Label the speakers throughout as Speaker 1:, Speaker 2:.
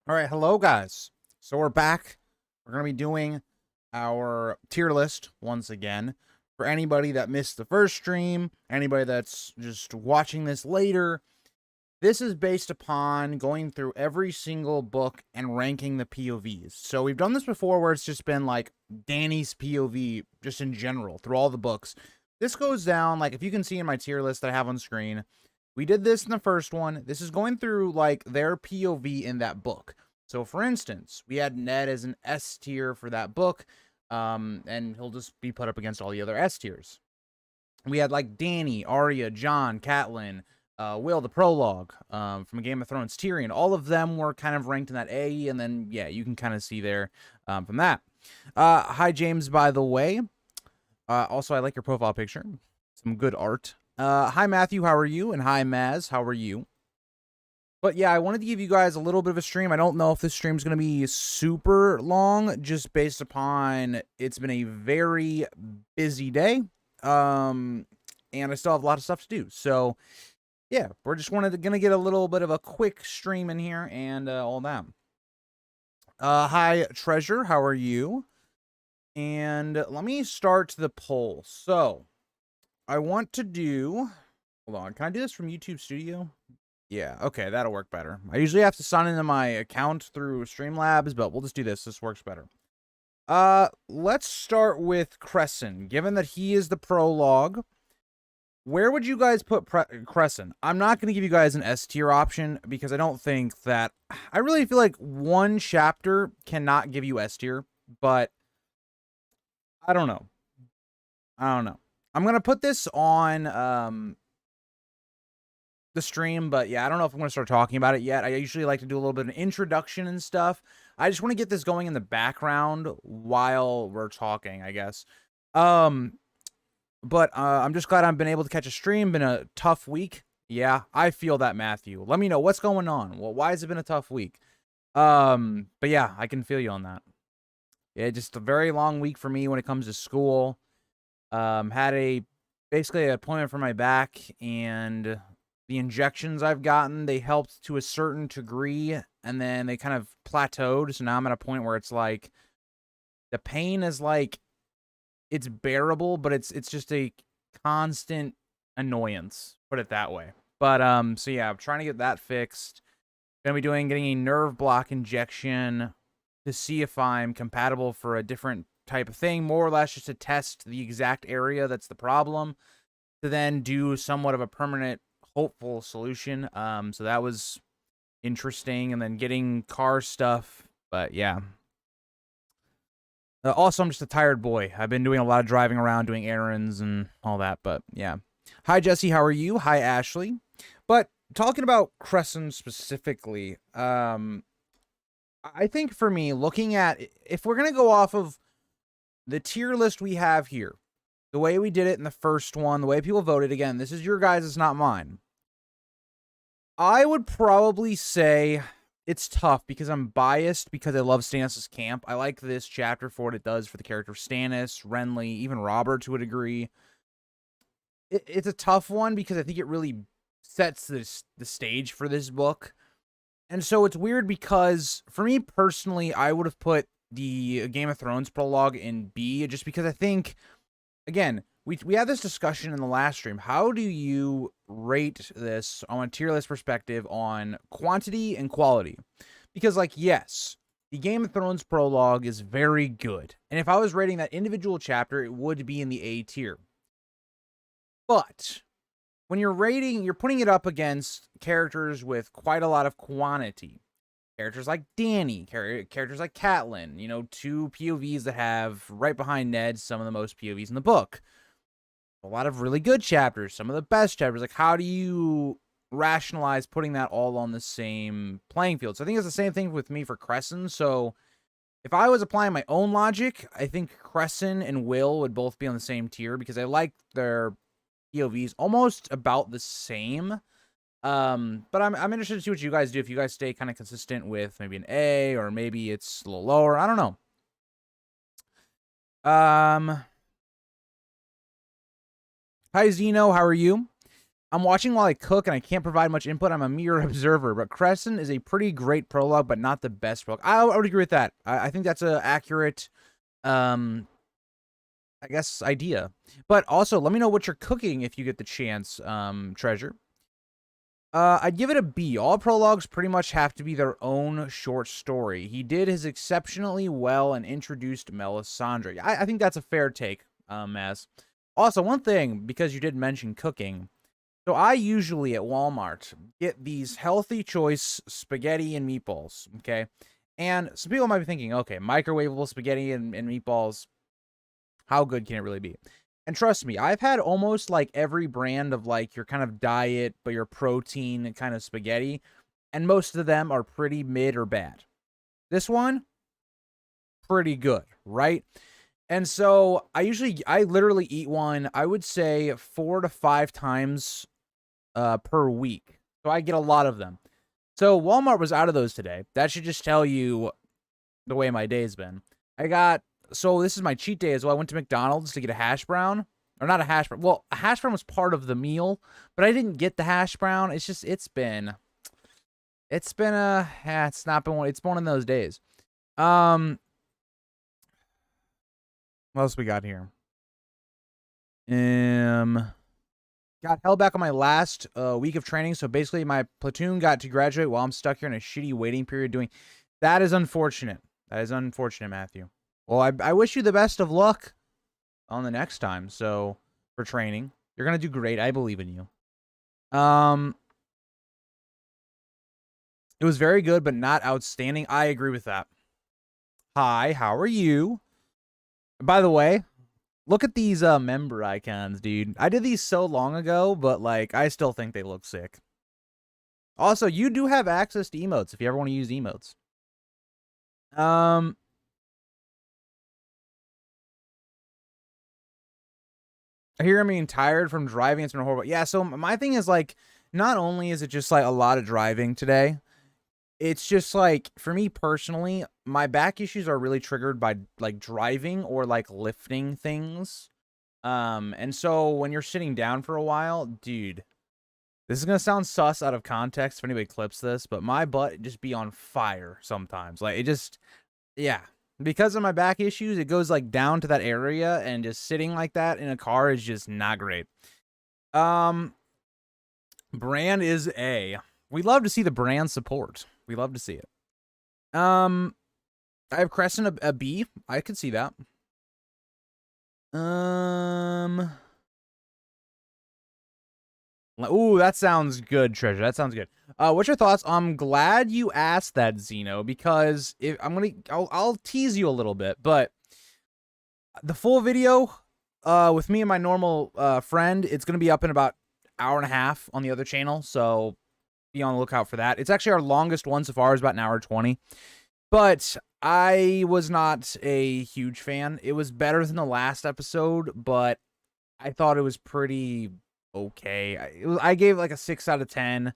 Speaker 1: All right, hello guys. So we're back. We're going to be doing our tier list once again. For anybody that missed the first stream, anybody that's just watching this later, this is based upon going through every single book and ranking the POVs. So we've done this before where it's just been like Danny's POV just in general through all the books. This goes down, like if you can see in my tier list that I have on screen, we did this in the first one. This is going through like their POV in that book. So for instance, we had Ned as an S tier for that book, and he'll just be put up against all the other S tiers. We had like Danny, Arya, Jon, Catelyn, Will, the prologue, from Game of Thrones, Tyrion. All of them were kind of ranked in that A, and then, yeah, you can kind of see there from that. Hi, James, by the way. Also, I like your profile picture. Some good art. Hi, Matthew, how are you? And hi, Maz, how are you? But yeah, I wanted to give you guys a little bit of a stream. I don't know if this stream is going to be super long, just based upon it's been a very busy day. And I still have a lot of stuff to do. So yeah, we're just going to get a little bit of a quick stream in here and all that. Hi, Treasure, how are you? And let me start the poll. So I want to do, hold on, can I do this from YouTube Studio? Yeah, okay, that'll work better. I usually have to sign into my account through Streamlabs, but we'll just do this. This works better. Let's start with Crescent. Given that he is the prologue, where would you guys put Crescent? I'm not going to give you guys an S tier option because I don't think that... I really feel like one chapter cannot give you S tier, but I don't know. I'm going to put this on... the stream, but yeah, I don't know if I'm going to start talking about it yet. I usually like to do a little bit of an introduction and stuff. I just want to get this going in the background while we're talking, I guess. But I'm just glad I've been able to catch a stream. Been a tough week. Yeah, I feel that, Matthew. Let me know what's going on. Well, why has it been a tough week? But yeah, I can feel you on that. Yeah, just a very long week for me when it comes to school. Had basically an appointment for my back, and the injections I've gotten, they helped to a certain degree, and then they kind of plateaued. So now I'm at a point where it's like the pain is like it's bearable, but it's just a constant annoyance, put it that way. But so yeah, I'm trying to get that fixed. Gonna be getting a nerve block injection to see if I'm compatible for a different type of thing, more or less just to test the exact area that's the problem, to then do somewhat of a permanent hopeful solution. So that was interesting, and then getting car stuff, but yeah. Also, I'm just a tired boy. I've been doing a lot of driving around, doing errands and all that, but yeah. Hi, Jesse, how are you? Hi, Ashley. But talking about Crescent specifically, I think for me, looking at, if we're going to go off of the tier list we have here, the way we did it in the first one, the way people voted, again, this is your guys', it's not mine. I would probably say it's tough because I'm biased because I love Stannis' camp. I like this chapter for what it does for the character of Stannis, Renly, even Robert to a degree. It's a tough one because I think it really sets the stage for this book. And so it's weird because for me personally, I would have put the Game of Thrones prologue in B, just because I think, again, we had this discussion in the last stream. How do you rate this on a tier list perspective on quantity and quality? Because, like, yes, the Game of Thrones prologue is very good. And if I was rating that individual chapter, it would be in the A tier. But when you're putting it up against characters with quite a lot of quantity. Characters like Danny, characters like Catelyn, you know, two POVs that have, right behind Ned, some of the most POVs in the book. A lot of really good chapters, some of the best chapters. Like, how do you rationalize putting that all on the same playing field? So I think it's the same thing with me for Crescent. So if I was applying my own logic, I think Crescent and Will would both be on the same tier because I like their POVs almost about the same. But I'm interested to see what you guys do. If you guys stay kind of consistent with maybe an A, or maybe it's a little lower. I don't know. Hi, Zeno. How are you? I'm watching while I cook, and I can't provide much input. I'm a mere observer, but Crescent is a pretty great prologue, but not the best prologue. I would agree with that. I think that's an accurate, I guess, idea. But also, let me know what you're cooking if you get the chance, Treasure. I'd give it a B. All prologues pretty much have to be their own short story. He did his exceptionally well and introduced Melisandre. I think that's a fair take, Maz. Also, one thing, because you did mention cooking. So I usually at Walmart get these healthy choice spaghetti and meatballs, okay? And some people might be thinking, okay, microwavable spaghetti and meatballs, how good can it really be? And trust me, I've had almost like every brand of like your kind of diet, but your protein kind of spaghetti. And most of them are pretty mid or bad. This one, pretty good, right? And so I literally eat one, I would say 4 to 5 times per week. So I get a lot of them. So Walmart was out of those today. That should just tell you the way my day's been. So this is my cheat day as well. I went to McDonald's to get a hash brown. Or not a hash brown. Well, a hash brown was part of the meal, but I didn't get the hash brown. It's just, it's been one of those days. What else we got here? Got held back on my last week of training, so basically my platoon got to graduate while I'm stuck here in a shitty waiting period doing. That is unfortunate. That is unfortunate, Matthew. Well, I wish you the best of luck on the next time. So for training, you're gonna do great. I believe in you. It was very good, but not outstanding. I agree with that. Hi, how are you? By the way, look at these member icons, dude. I did these so long ago, but like I still think they look sick. Also, you do have access to emotes if you ever want to use emotes. I hear I'm being tired from driving. It's been horrible. Yeah, so my thing is like, not only is it just like a lot of driving today, it's just like, for me personally, my back issues are really triggered by like driving or like lifting things. And so when you're sitting down for a while, dude, this is gonna sound sus out of context if anybody clips this, but my butt just be on fire sometimes. Like it just, yeah. Because of my back issues, it goes like down to that area, and just sitting like that in a car is just not great. Brand is A. We love to see the brand support. We love to see it. I have Crescent a B. I could see that. Ooh, that sounds good, Treasure. That sounds good. What's your thoughts? I'm glad you asked that, Zeno, because if I'll tease you a little bit, but the full video, with me and my normal friend, it's gonna be up in about an hour and a half on the other channel, so be on the lookout for that. It's actually our longest one so far. It's about an hour 20, but I was not a huge fan. It was better than the last episode, but I thought it was pretty okay. I gave like a 6 out of 10.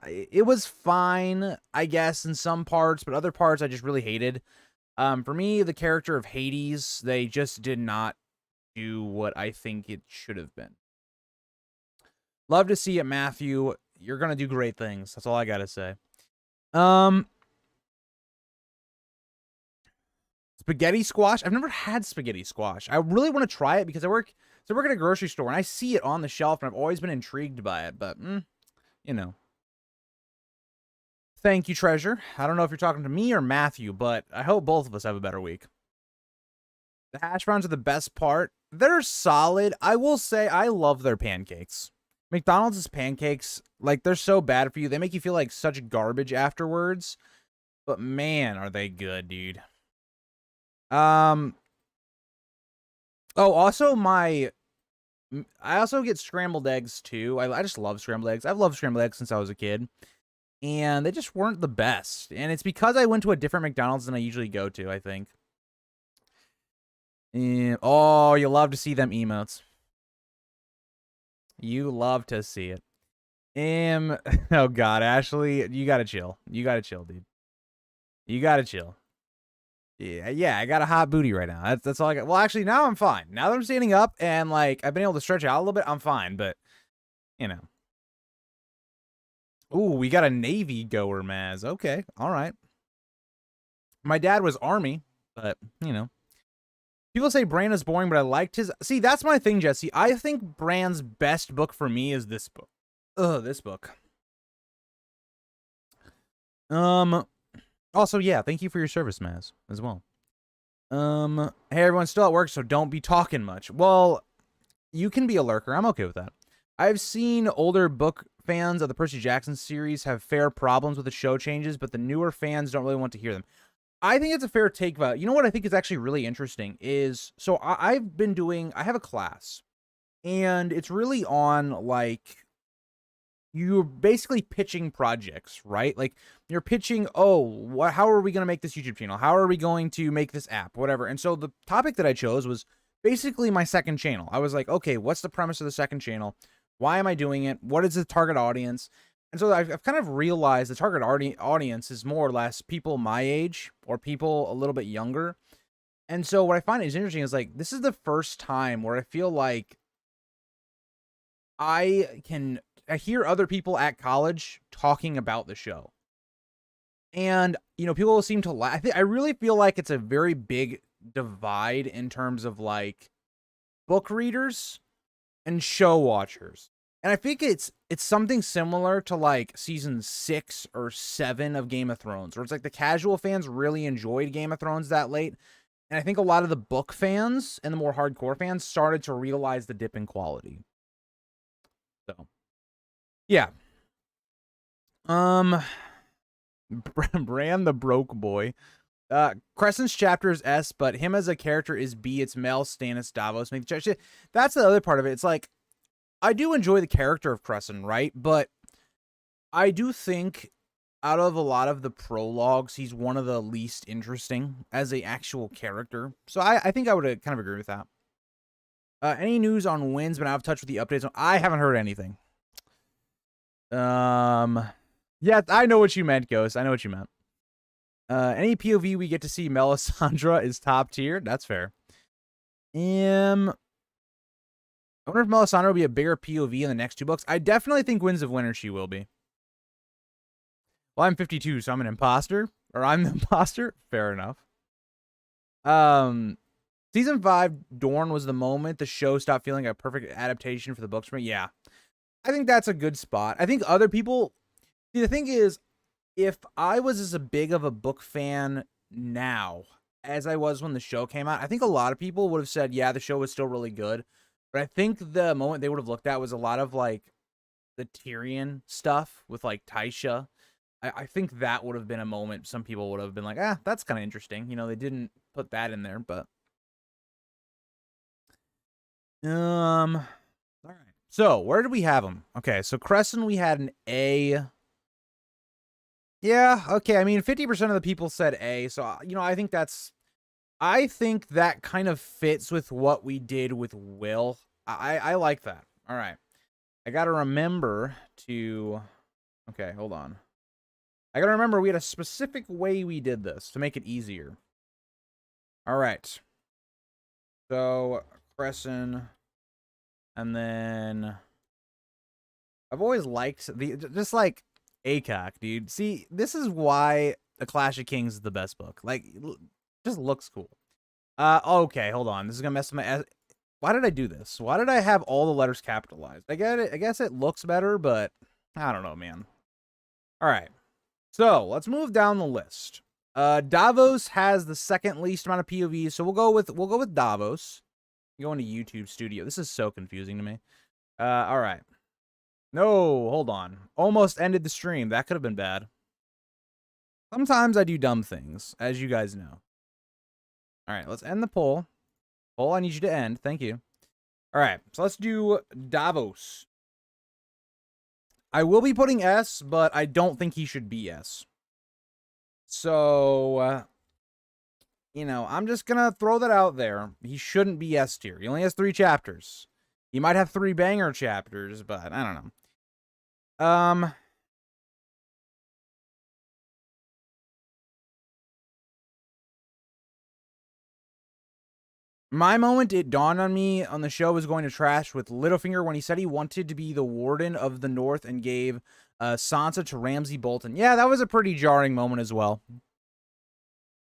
Speaker 1: It was fine, I guess, in some parts, but other parts I just really hated. For me, the character of Hades, they just did not do what I think it should have been. Love to see it, Matthew. You're gonna do great things. That's all I gotta say. Spaghetti squash. I've never had spaghetti squash. I really want to try it because I work at a grocery store and I see it on the shelf and I've always been intrigued by it, but you know. Thank you, Treasure. I don't know if you're talking to me or Matthew, but I hope both of us have a better week. The hash browns are the best part. They're solid. I will say I love their pancakes. McDonald's pancakes, like, they're so bad for you. They make you feel like such garbage afterwards. But man, are they good, dude. Oh, also I also get scrambled eggs too. I just love scrambled eggs. I've loved scrambled eggs since I was a kid. And they just weren't the best. And it's because I went to a different McDonald's than I usually go to, I think. And, oh, you love to see them emotes. You love to see it. Oh God, Ashley, you gotta chill. You gotta chill, dude. You gotta chill. Yeah, I got a hot booty right now. That's all I got. Well, actually, now I'm fine. Now that I'm standing up and like I've been able to stretch out a little bit, I'm fine. But you know. Ooh, we got a Navy goer, Maz. Okay, all right. My dad was Army, but, you know. People say Bran is boring, but I liked his... See, that's my thing, Jesse. I think Bran's best book for me is this book. This book. Also, yeah, thank you for your service, Maz, as well. Hey, everyone's still at work, so don't be talking much. Well, you can be a lurker. I'm okay with that. I've seen older book fans of the Percy Jackson series have fair problems with the show changes, but the newer fans don't really want to hear them. I think it's a fair take, but you know what I think is actually really interesting is, so I have a class, and it's really on, like, you're basically pitching projects, right? Like, you're pitching, how are we going to make this YouTube channel? How are we going to make this app? Whatever. And so the topic that I chose was basically my second channel. I was like, okay, what's the premise of the second channel? Why am I doing it? What is the target audience? And so I've kind of realized the target audience is more or less people my age or people a little bit younger. And so what I find is interesting is, like, this is the first time where I feel like I hear other people at college talking about the show. And, you know, people seem to laugh. I really feel like it's a very big divide in terms of, like, book readers and show watchers. And I think it's something similar to, like, season 6 or 7 of Game of Thrones, where it's like the casual fans really enjoyed Game of Thrones that late. And I think a lot of the book fans and the more hardcore fans started to realize the dip in quality. So, yeah. Bran the broke boy. Crescent's chapter is S, but him as a character is B. It's Mel, Stannis, Davos. That's the other part of it. It's like, I do enjoy the character of Crescent, right? But I do think out of a lot of the prologues, he's one of the least interesting as a actual character. So I think I would kind of agree with that. Any news on wins, but out of touch with the updates? I haven't heard anything. Yeah, I know what you meant, Ghost. I know what you meant. Any POV we get to see Melisandre is top tier. That's fair. I wonder if Melisandre will be a bigger POV in the next 2 books. I definitely think Winds of Winter she will be. Well, I'm 52, so I'm an imposter. Or I'm the imposter. Fair enough. Season 5, Dorne was the moment the show stopped feeling a perfect adaptation for the books for me. Yeah. I think that's a good spot. I think other people... See, the thing is, if I was as big of a book fan now as I was when the show came out, I think a lot of people would have said, yeah, the show was still really good. But I think the moment they would have looked at was a lot of, like, the Tyrion stuff with, like, Tysha. I think that would have been a moment some people would have been like, that's kind of interesting. You know, they didn't put that in there, but... All right. So, where did we have them? Okay, so Crescent, we had an A. Yeah, okay, I mean, 50% of the people said A, so, you know, I think that kind of fits with what we did with Will. I like that. All right. I got to remember to... Okay, hold on. I got to remember we had a specific way we did this to make it easier. All right. So, Crescent. And then... I've always liked just like ACOC, dude. See, this is why A Clash of Kings is the best book. Like, just looks cool. Okay, hold on. This is gonna mess with my... Why did I do this? Why did I have all the letters capitalized? I get it. I guess it looks better, but I don't know, man. All right. So, let's move down the list. Davos has the second least amount of POVs, so we'll go with Davos. Going to YouTube Studio. This is so confusing to me. All right. No, hold on. Almost ended the stream. That could have been bad. Sometimes I do dumb things, as you guys know. All right, let's end the poll. Poll, I need you to end. Thank you. All right, so let's do Davos. I will be putting S, but I don't think he should be S. So, you know, I'm just going to throw that out there. He shouldn't be S tier. He only has 3 chapters. He might have 3 banger chapters, but I don't know. My moment, it dawned on me on the show was going to trash with Littlefinger when he said he wanted to be the Warden of the North and gave Sansa to Ramsay Bolton. Yeah, that was a pretty jarring moment as well.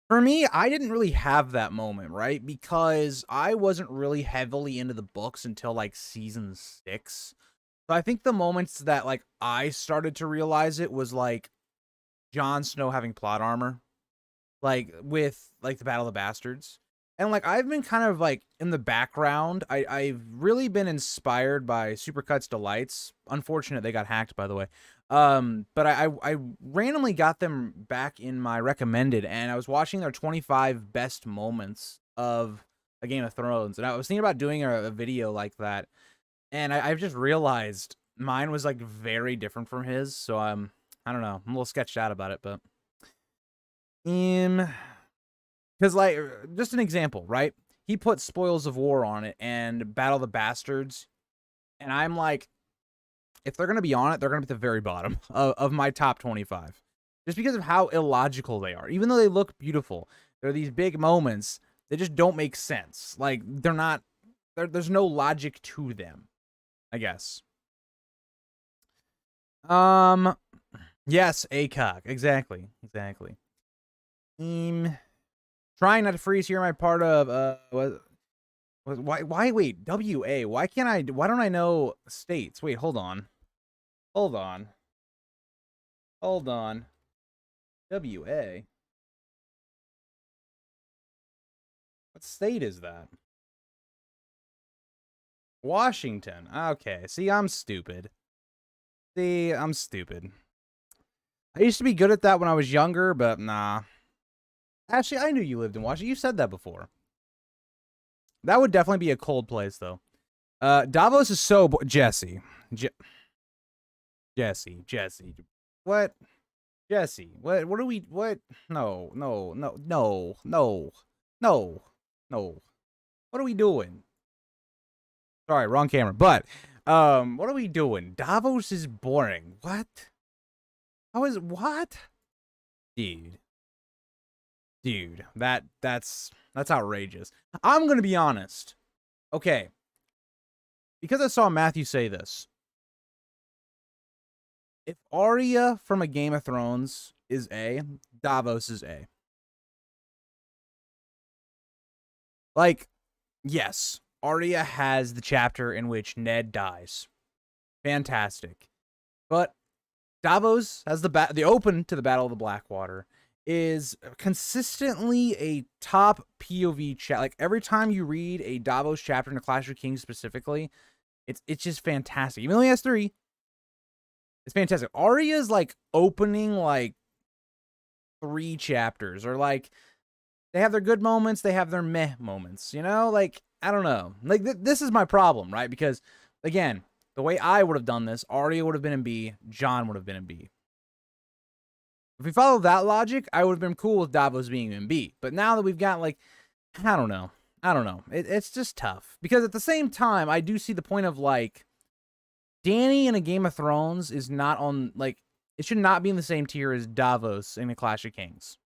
Speaker 1: For me, I didn't really have that moment, right? Because I wasn't really heavily into the books until like season 6. So I think the moments that like I started to realize it was like Jon Snow having plot armor, like with like the Battle of the Bastards. And like I've been kind of like in the background. I've really been inspired by Supercuts Delights. Unfortunate they got hacked, by the way. But I randomly got them back in my recommended, and I was watching their 25 best moments of a Game of Thrones, and I was thinking about doing a video like that, and I've just realized mine was like very different from his. So I don't know, I'm a little sketched out about it, but because, like, just an example, right? He put Spoils of War on it and Battle of the Bastards. And I'm like, if they're going to be on it, they're going to be at the very bottom of my top 25. Just because of how illogical they are. Even though they look beautiful, they're these big moments. They just don't make sense. Like, they're not, there's no logic to them, I guess. Yes, ACOG. Exactly. Trying not to freeze here. My part of why wait, WA. Why don't I know states? Wait, hold on. WA. What state is that? Washington. Okay. See, I'm stupid. I used to be good at that when I was younger, but nah. Actually, I knew you lived in Washington. You said that before. That would definitely be a cold place, though. Davos is so Jesse. Jesse. What? Jesse. What are we? What? No. What are we doing? Sorry, wrong camera. But what are we doing? Davos is boring. What? How is what? Dude, that's outrageous. I'm gonna be honest. Okay. Because I saw Matthew say this. If Arya from a Game of Thrones is A, Davos is A. Like, yes, Arya has the chapter in which Ned dies. Fantastic. But Davos has the open to the Battle of the Blackwater is consistently a top POV chat. Like every time you read a Davos chapter in a Clash of Kings specifically, it's just fantastic. Even though he has 3, it's fantastic. Arya's like opening like 3 chapters, or like they have their good moments, they have their meh moments. You know, like I don't know. Like this is my problem, right? Because again, the way I would have done this, Arya would have been in B, Jon would have been in B. If we follow that logic, I would have been cool with Davos being in B. But now that we've got, like, I don't know. It's just tough. Because at the same time, I do see the point of, like, Dany in a Game of Thrones is not on, like, it should not be in the same tier as Davos in a Clash of Kings.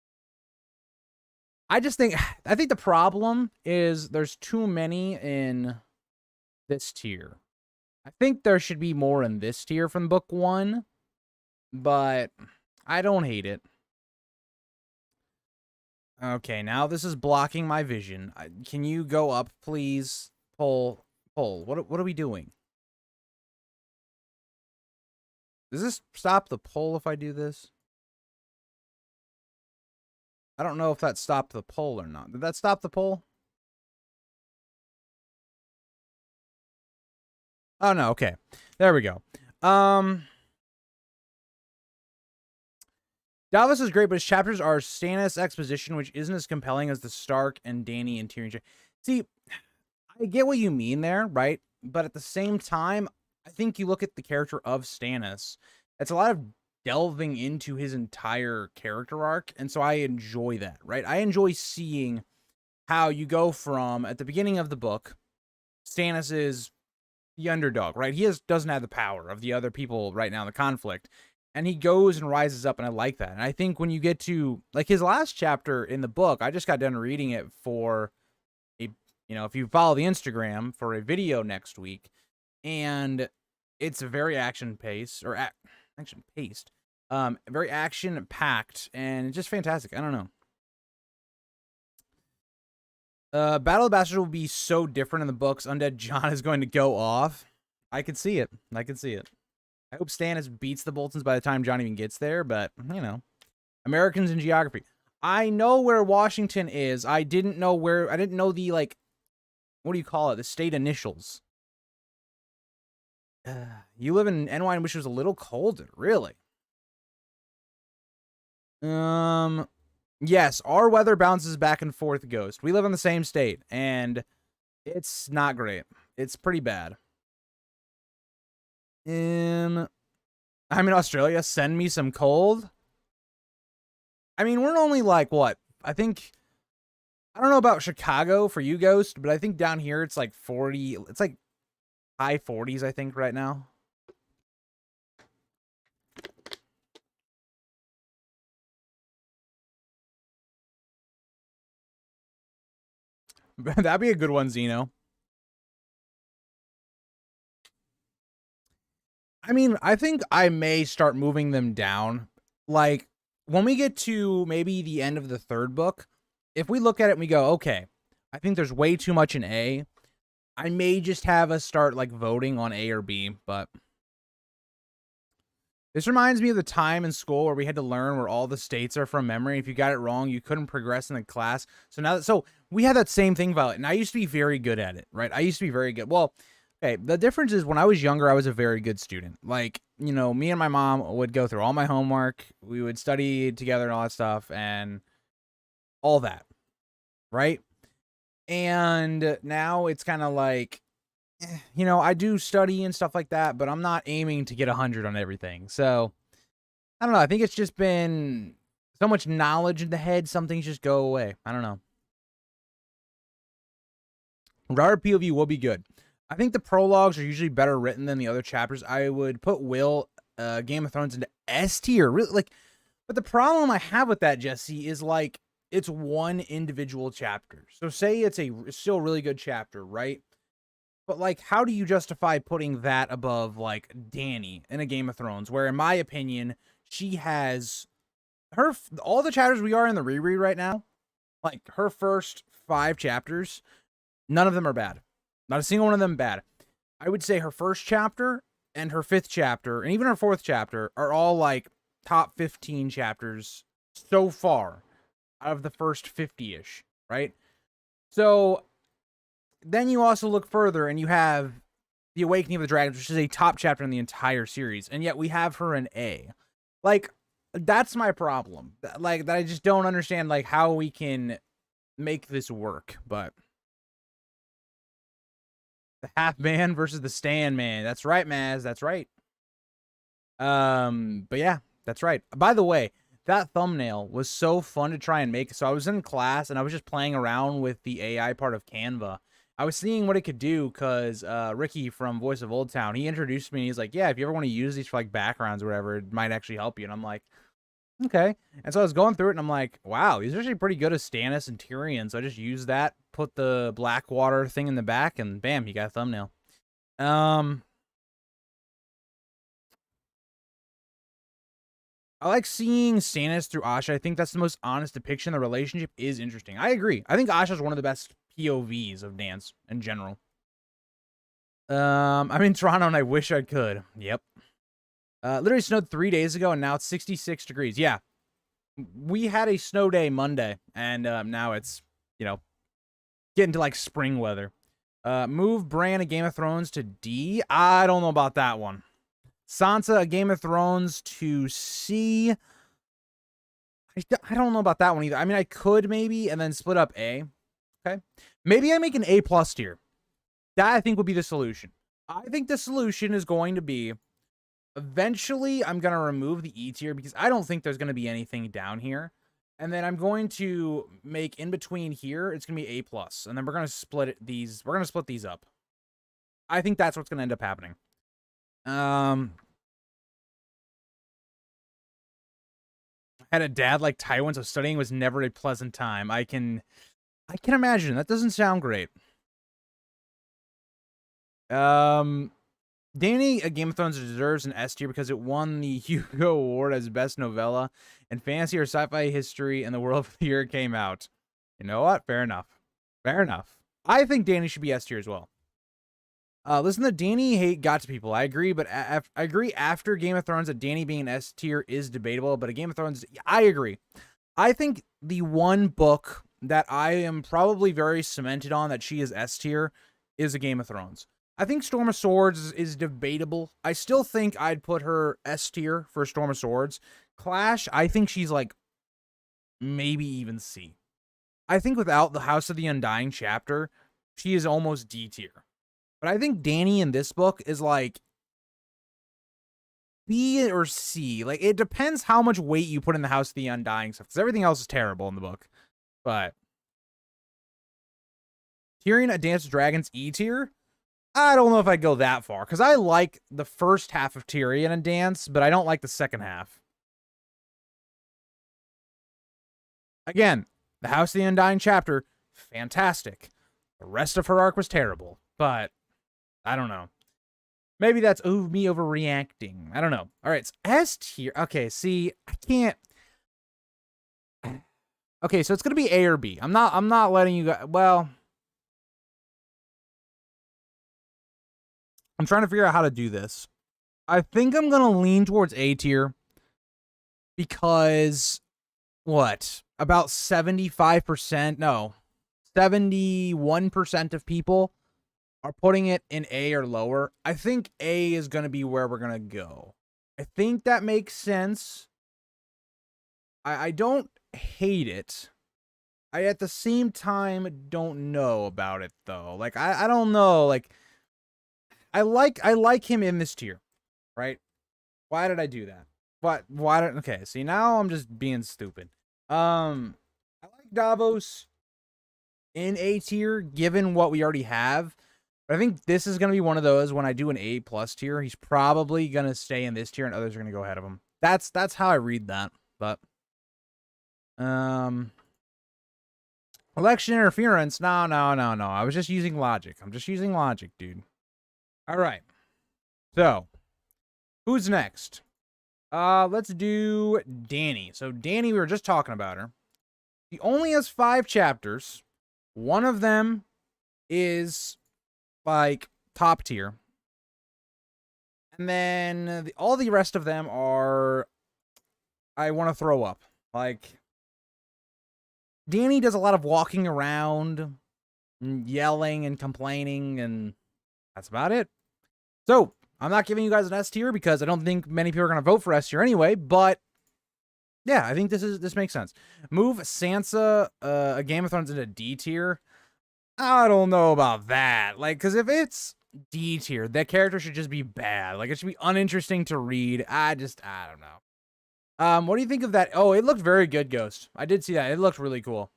Speaker 1: I think the problem is there's too many in this tier. I think there should be more in this tier from book 1, but I don't hate it. Okay, now this is blocking my vision. Can you go up, please? Poll. What are we doing? Does this stop the poll if I do this? I don't know if that stopped the poll or not. Did that stop the poll? Oh, no. Okay. There we go. Davos is great, but his chapters are Stannis exposition, which isn't as compelling as the Stark and Dany and Tyrion. See, I get what you mean there, right? But at the same time, I think you look at the character of Stannis, it's a lot of delving into his entire character arc, and so I enjoy that, right? I enjoy seeing how you go from, at the beginning of the book, Stannis is the underdog, right? He doesn't have the power of the other people right now in the conflict. And he goes and rises up, and I like that. And I think when you get to, like, his last chapter in the book, I just got done reading it for a you know, if you follow the Instagram for a video next week, and it's very action paced or action paced, very action packed, and just fantastic. I don't know. Battle of the Bastards will be so different in the books. Undead John is going to go off. I can see it. I can see it. I hope Stannis beats the Boltons by the time John even gets there, but, you know. Americans in geography. I know where Washington is. I didn't know the, like, what do you call it? The state initials. You live in NY and wish it was a little colder. Really? Yes, our weather bounces back and forth, Ghost. We live in the same state, and it's not great. It's pretty bad. I'm in Australia. Send me some cold. I mean, we're only like, what? I don't know about Chicago for you, Ghost, but I think down here it's like 40. It's like high 40s, I think, right now. That'd be a good one, Zeno. I mean, I think I may start moving them down. Like, when we get to maybe the end of the third book, if we look at it and we go, okay, I think there's way too much in A, I may just have us start, like, voting on A or B, but this reminds me of the time in school where we had to learn where all the states are from memory. If you got it wrong, you couldn't progress in the class. So we had that same thing, Violet, and I used to be very good at it, right? I used to be very good. Well, okay, the difference is when I was younger, I was a very good student. Like, you know, me and my mom would go through all my homework. We would study together and all that stuff and all that, right? And now it's kind of like, you know, I do study and stuff like that, but I'm not aiming to get 100 on everything. So, I don't know. I think it's just been so much knowledge in the head, some things just go away. I don't know. Router POV will be good. I think the prologues are usually better written than the other chapters. I would put Game of Thrones into S tier. Really, like, but the problem I have with that, Jesse, is like it's one individual chapter. So say it's still really good chapter, right? But like, how do you justify putting that above like Dany in a Game of Thrones, where in my opinion, she has all the chapters we are in the reread right now, like her first 5 chapters, none of them are bad. Not a single one of them bad. I would say her first chapter and her 5th chapter, and even her 4th chapter, are all like top 15 chapters so far out of the first 50-ish, right? So then you also look further and you have The Awakening of the Dragons, which is a top chapter in the entire series, and yet we have her in A. Like, that's my problem. Like, that I just don't understand, like, how we can make this work, but the half man versus the stand man. That's right, Maz. That's right. But yeah, that's right. By the way, that thumbnail was so fun to try and make. So I was in class and I was just playing around with the AI part of Canva. I was seeing what it could do because Ricky from Voice of Old Town, he introduced me and he's like, yeah, if you ever want to use these for like backgrounds or whatever, it might actually help you. And I'm like, okay. And so I was going through it and I'm like, wow, these are actually pretty good as Stannis and Tyrion. So I just used that, put the Blackwater thing in the back, and bam, you got a thumbnail. I like seeing Stannis through Asha. I think that's the most honest depiction. The relationship is interesting. I agree. I think Asha's one of the best POVs of Dance in general. I'm in Toronto and I wish I could. Yep. Literally snowed 3 days ago and now it's 66 degrees. Yeah. We had a snow day Monday and now it's, you know, getting to like spring weather. Move Bran of Game of Thrones to D. I don't know about that one. Sansa, a Game of Thrones to C. I don't know about that one either. I mean, I could maybe, and then split up A. Okay. Maybe I make an A+ tier. That I think would be the solution. I think the solution is going to be, eventually, I'm going to remove the E tier because I don't think there's going to be anything down here. And then I'm going to make in between here, it's going to be A+. And then we're going to split these. We're going to split these up. I think that's what's going to end up happening. Had a dad like Tywin, so studying was never a pleasant time. I can imagine. That doesn't sound great. Danny, A Game of Thrones deserves an S tier because it won the Hugo Award as best novella in fantasy or sci-fi history, and the world of the year it came out. You know what? Fair enough. Fair enough. I think Danny should be S tier as well. Listen, the Danny hate got to people. I agree, but I agree after Game of Thrones that Danny being an S tier is debatable. But a Game of Thrones, I agree. I think the one book that I am probably very cemented on that she is S tier is A Game of Thrones. I think Storm of Swords is debatable. I still think I'd put her S tier for Storm of Swords. Clash, I think she's like maybe even C. I think without the House of the Undying chapter, she is almost D tier. But I think Danny in this book is like B or C. Like, it depends how much weight you put in the House of the Undying stuff, because everything else is terrible in the book. But Tyrion at Dance with Dragons E tier? I don't know if I'd go that far, because I like the first half of Tyrion and Dance, but I don't like the second half. Again, the House of the Undying chapter, fantastic. The rest of her arc was terrible, but I don't know. Maybe that's me overreacting. I don't know. All right, it's S tier. Okay, see, I can't. Okay, so it's gonna be A or B. I'm not letting you go. Well, I'm trying to figure out how to do this. I think I'm gonna lean towards A tier because what? About 75%, no, 71% of people are putting it in A or lower. I think A is going to be where we're going to go. I think that makes sense. I don't hate it. I, at the same time, don't know about it, though. Like, I don't know. Like, I like him in this tier, right? Why did I do that? Okay, see, now I'm just being stupid. I like Davos in A tier, given what we already have. But I think this is going to be one of those when I do an A+ tier, he's probably going to stay in this tier and others are going to go ahead of him. That's how I read that. But election interference. No. I was just using logic. I'm just using logic, dude. All right. So, who's next? Let's do Danny. So Danny, we were just talking about her. She only has 5 chapters. One of them is like top tier, and then all the rest of them are I want to throw up. Like, Danny does a lot of walking around and yelling and complaining, and that's about it. So I'm not giving you guys an S tier because I don't think many people are going to vote for S tier anyway, but yeah, I think this makes sense. Move Sansa, A Game of Thrones into D tier. I don't know about that. Like, because if it's D tier, that character should just be bad. Like, it should be uninteresting to read. I don't know. What do you think of that? Oh, it looked very good, Ghost. I did see that. It looked really cool.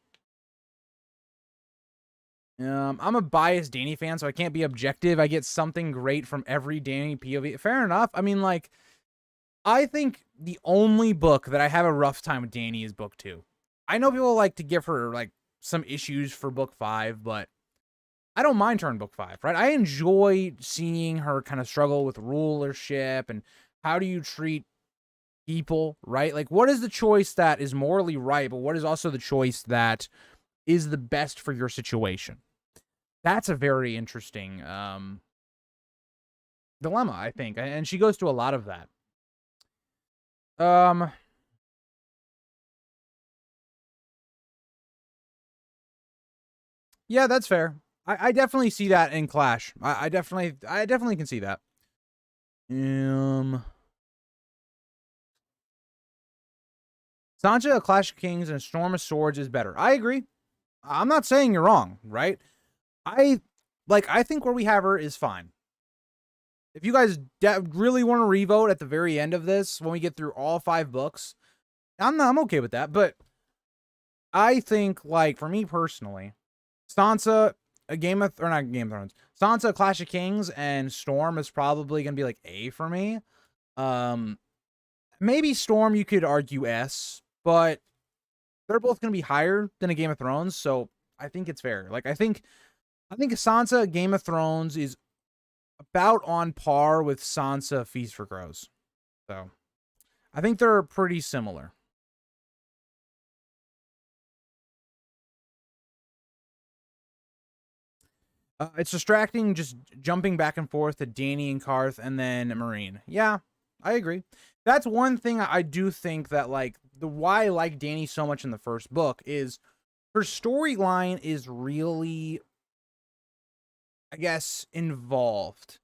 Speaker 1: I'm a biased Danny fan, so I can't be objective. I get something great from every Danny POV. Fair enough. I mean, like, I think the only book that I have a rough time with Danny is book 2. I know people like to give her, like, some issues for book 5, but I don't mind her in book 5, right? I enjoy seeing her kind of struggle with rulership and how do you treat people, right? Like, what is the choice that is morally right, but what is also the choice that is the best for your situation? That's a very interesting dilemma, I think, and she goes through a lot of that. Yeah, that's fair. I definitely see that in Clash. I definitely can see that. Sansa, A Clash of Kings, and Storm of Swords is better. I agree. I'm not saying you're wrong, right? I think where we have her is fine. If you guys really want to revote at the very end of this, when we get through all 5 books, I'm okay with that. But I think, like, for me personally, Sansa, not Game of Thrones, Sansa, Clash of Kings, and Storm is probably gonna be like A for me. Maybe Storm you could argue S, but they're both gonna be higher than a Game of Thrones, so I think it's fair. Like, I think Sansa, Game of Thrones is about on par with Sansa Feast for Crows. So I think they're pretty similar. It's distracting just jumping back and forth to Dany and Karth and then Marine. Yeah, I agree. That's one thing I do think that, like, the why I like Dany so much in the first book is her storyline is really, I guess, involved,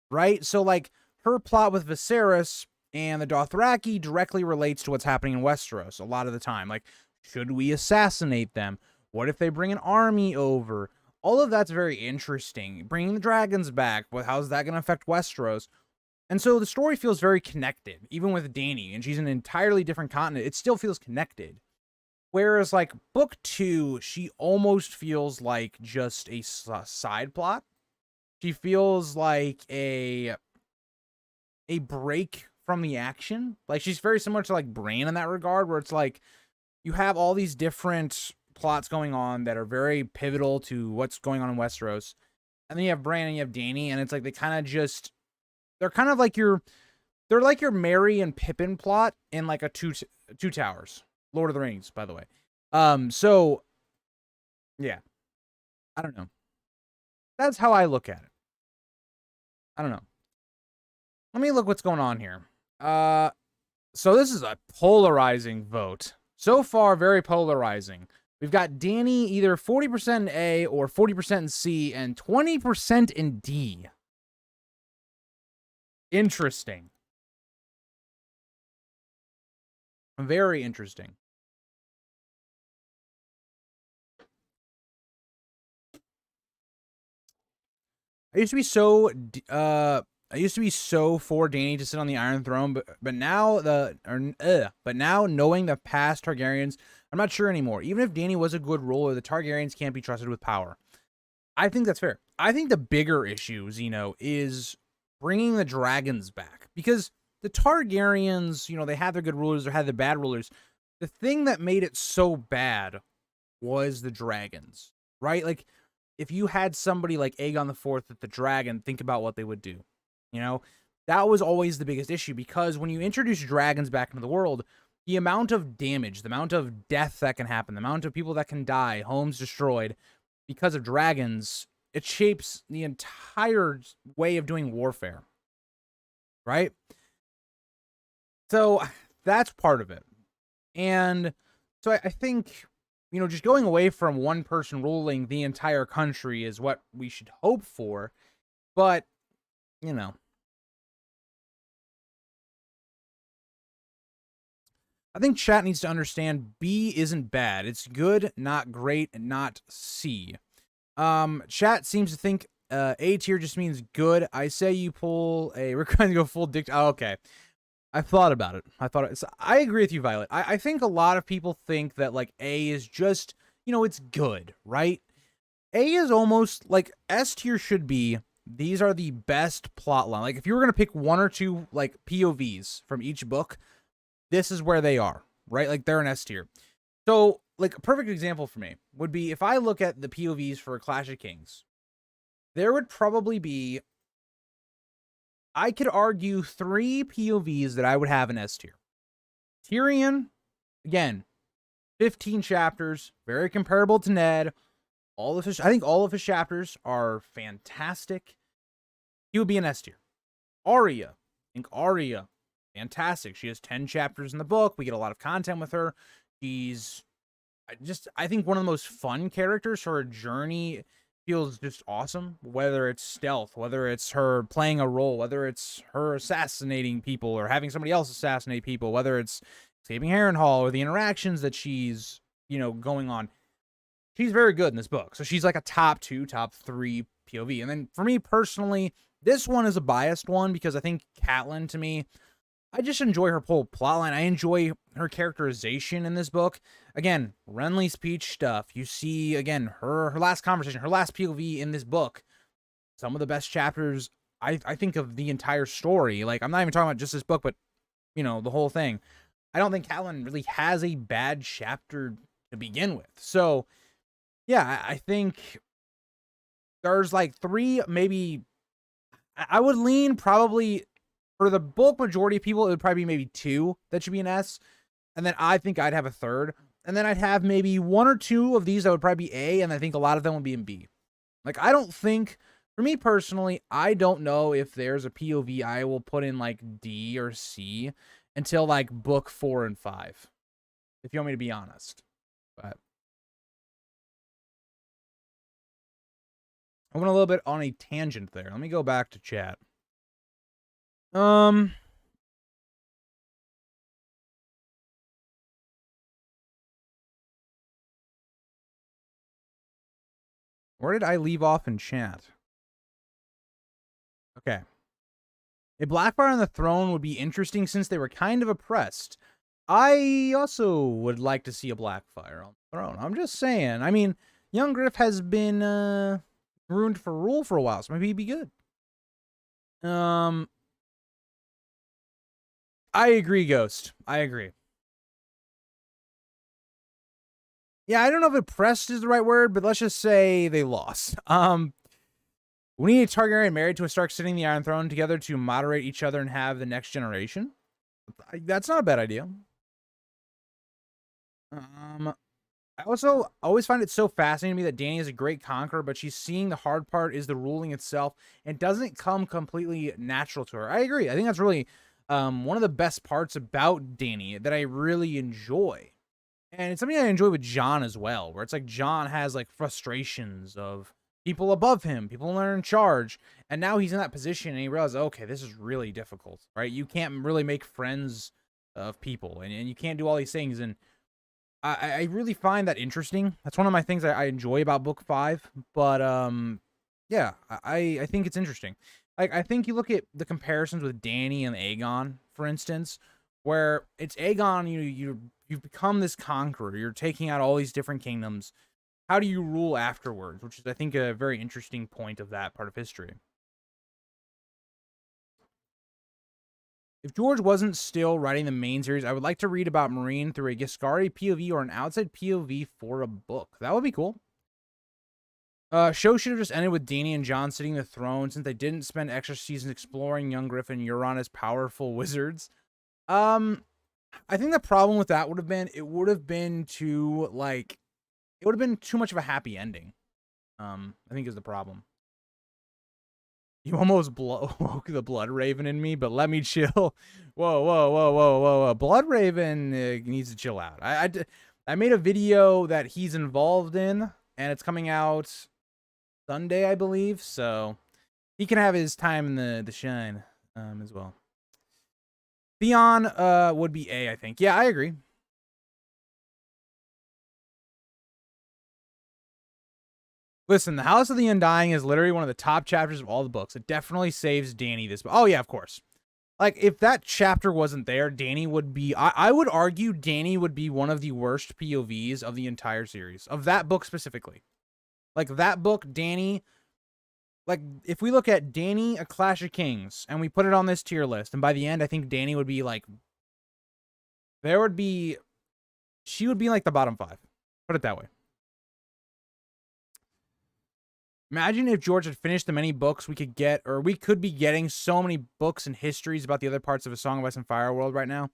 Speaker 1: right? So, like, her plot with Viserys and the Dothraki directly relates to what's happening in Westeros a lot of the time. Like, should we assassinate them? What if they bring an army over? All of that's very interesting. Bringing the dragons back, how's that going to affect Westeros? And so the story feels very connected, even with Dany, and she's in an entirely different continent. It still feels connected. Whereas, like, book 2, she almost feels like just a side plot. She feels like a break from the action. Like, she's very similar to, like, Bran in that regard, where it's like you have all these different plots going on that are very pivotal to what's going on in Westeros. And then you have Bran and you have Dany, and it's like they kind of just, they're kind of like they're like your Merry and Pippin plot in like a two towers. Lord of the Rings, by the way. So yeah. I don't know. That's how I look at it. I don't know. Let me look what's going on here. So this is a polarizing vote. So far, very polarizing. We've got Dany either 40% in A or 40% in C and 20% in D. Interesting. Very interesting. I used to be so for Dany to sit on the Iron Throne, but now knowing the past Targaryens, I'm not sure anymore. Even if Dany was a good ruler, the Targaryens can't be trusted with power. I think that's fair. I think the bigger issue, Zeno, is bringing the dragons back, because the Targaryens, they had their good rulers, they had their bad rulers. The thing that made it so bad was the dragons, right? Like, if you had somebody like Aegon IV with the dragon, think about what they would do. That was always the biggest issue, because when you introduce dragons back into the world, the amount of damage, the amount of death that can happen, the amount of people that can die, homes destroyed because of dragons, it shapes the entire way of doing warfare, right? So that's part of it. And so I think, just going away from one person ruling the entire country is what we should hope for. But, I think chat needs to understand B isn't bad. It's good, not great, and not C. Chat seems to think A tier just means good. I say you pull a, we're going to go full dick. Oh, okay. I thought about it. I agree with you, Violet. I think a lot of people think that, like, A is just, it's good, right? A is almost like S tier should be, these are the best plot line. Like, if you were going to pick one or two, like, POVs from each book, this is where they are, right? Like, they're an S tier. So, like, a perfect example for me would be if I look at the POVs for Clash of Kings, there would probably be, I could argue, 3 POVs that I would have in S tier. Tyrion, again, 15 chapters, very comparable to Ned. I think all of his chapters are fantastic. He would be an S tier. Arya, fantastic. She has 10 chapters in the book. We get a lot of content with her. She's I think one of the most fun characters. Her journey feels just awesome, whether it's stealth, whether it's her playing a role, whether it's her assassinating people or having somebody else assassinate people, whether it's escaping Harrenhal or the interactions that she's, going on. She's very good in this book. So she's like a top 2, top 3 POV. And then for me personally, this one is a biased one because I think Catelyn, to me, I just enjoy her whole plotline. I enjoy her characterization in this book. Again, Renly's speech stuff. You see, again, her last conversation, her last POV in this book. Some of the best chapters, I think, of the entire story. Like, I'm not even talking about just this book, but, the whole thing. I don't think Catelyn really has a bad chapter to begin with. So, yeah, I think there's like 3, maybe, I would lean probably for the bulk majority of people, it would probably be maybe 2 that should be an S. And then I think I'd have a third. And then I'd have maybe 1 or 2 of these that would probably be A, and I think a lot of them would be in B. Like, I don't think, for me personally, I don't know if there's a POV I will put in, like, D or C until, like, book 4 and 5, if you want me to be honest. But I went a little bit on a tangent there. Let me go back to chat. Where did I leave off in chat? Okay. A Blackfire on the throne would be interesting since they were kind of oppressed. I also would like to see a Blackfire on the throne. I'm just saying. I mean, young Griff has been ruined for rule for a while, so maybe he'd be good. I agree, Ghost. I agree. Yeah, I don't know if oppressed is the right word, but let's just say they lost. We need a Targaryen married to a Stark sitting in the Iron Throne together to moderate each other and have the next generation. That's not a bad idea. I also always find it so fascinating to me that Dany is a great conqueror, but she's seeing the hard part is the ruling itself and doesn't come completely natural to her. I agree. I think that's really one of the best parts about Dany that I really enjoy. And it's something I enjoy with Jon as well, where it's like Jon has like frustrations of people above him, people that are in charge, and now he's in that position and he realizes, okay, this is really difficult, right? You can't really make friends of people, and you can't do all these things, and I really find that interesting. That's one of my things I enjoy about book 5, but yeah, I think it's interesting. Like, I think you look at the comparisons with Dany and Aegon, for instance, where it's Aegon, you've become this conqueror, you're taking out all these different kingdoms. How do you rule afterwards? Which is, I think, a very interesting point of that part of history. If George wasn't still writing the main series, I would like to read about Meereen through a Giscari POV or an outside POV for a book. That would be cool. Show should have just ended with Dany and Jon sitting the throne since they didn't spend extra seasons exploring young Griff and Euron as powerful wizards. I think the problem with that would have been it would have been too much of a happy ending. I think is the problem. You almost woke the Blood Raven in me, but let me chill. Whoa. Blood Raven needs to chill out. I made a video that he's involved in, and it's coming out Sunday, I believe, so he can have his time in the shine as well. Theon would be A, I think. Yeah, I agree. Listen, the House of the Undying is literally one of the top chapters of all the books. It definitely saves Dany this. Oh, yeah, of course. Like, if that chapter wasn't there, Dany would be... I would argue Dany would be one of the worst POVs of the entire series. Of that book specifically. Like, that book, Dany... Like, if we look at Dany, A Clash of Kings, and we put it on this tier list, and by the end, I think Dany would be, like... She would be, like, the bottom 5. Put it that way. Imagine if George had finished the many books we could get, or we could be getting so many books and histories about the other parts of A Song of Ice and Fire world right now.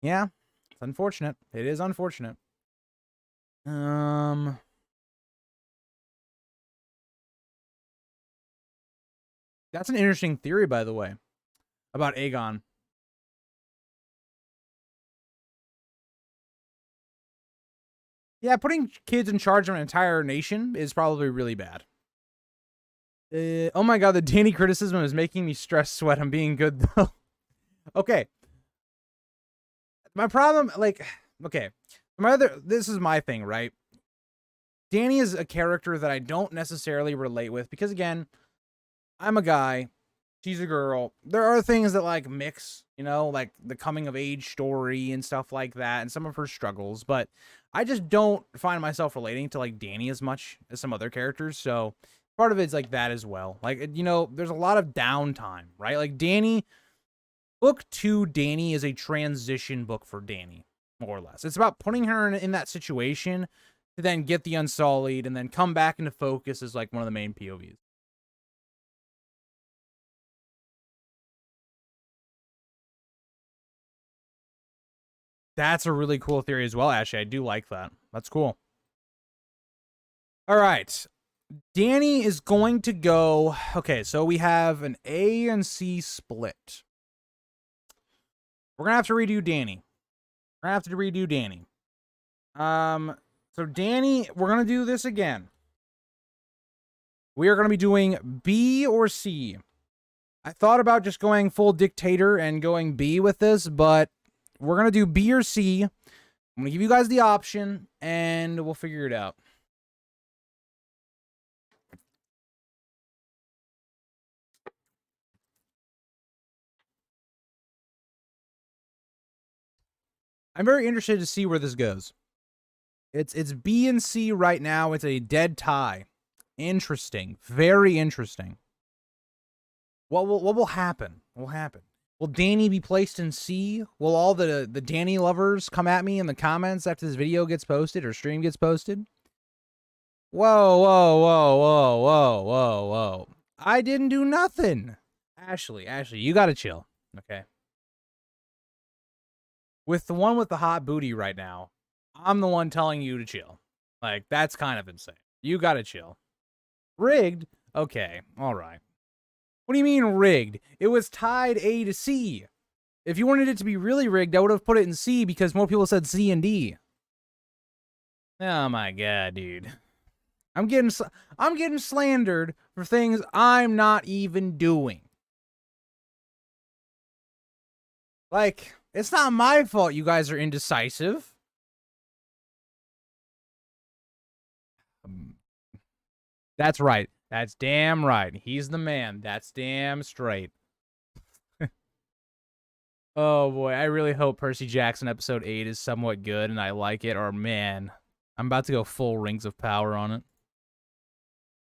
Speaker 1: Yeah, it's unfortunate. It is unfortunate. That's an interesting theory, by the way, about Aegon. Yeah, putting kids in charge of an entire nation is probably really bad. Oh my god, the Dany criticism is making me stress sweat. I'm being good, though. Okay. My problem, like, okay. This is my thing, right? Dany is a character that I don't necessarily relate with because, again, I'm a guy. She's a girl. There are things that, like, mix, you know, like the coming of age story and stuff like that, and some of her struggles, but I just don't find myself relating to, like, Dany as much as some other characters, so part of it's like that as well. Like, you know, there's a lot of downtime, right? Like, Dany, book 2, Dany is a transition book for Dany, more or less. It's about putting her in that situation to then get the Unsullied and then come back into focus as, like, one of the main POVs. That's a really cool theory as well, Ashley. I do like that. That's cool. All right. Danny is going to go... Okay, so we have an A and C split. We're going to have to redo Danny. We're going to have to redo Danny. So Danny, we're going to do this again. We are going to be doing B or C. I thought about just going full dictator and going B with this, but we're going to do B or C. I'm going to give you guys the option, and we'll figure it out. I'm very interested to see where this goes. It's B and C right now. It's a dead tie. Interesting. Very interesting. What will happen? What will happen? Will Danny be placed in C? Will all the Danny lovers come at me in the comments after this video gets posted or stream gets posted? Whoa, whoa, whoa, whoa, whoa, whoa, whoa. I didn't do nothing. Ashley, you gotta chill, okay? With the one with the hot booty right now, I'm the one telling you to chill. Like, that's kind of insane. You gotta chill. Rigged? Okay, all right. What do you mean rigged? It was tied A to C. If you wanted it to be really rigged, I would have put it in C because more people said C and D. Oh my god, dude. I'm getting slandered for things I'm not even doing. Like, it's not my fault you guys are indecisive. That's right. That's damn right. He's the man. That's damn straight. Oh boy, I really hope Percy Jackson episode 8 is somewhat good and I like it, or man, I'm about to go full Rings of Power on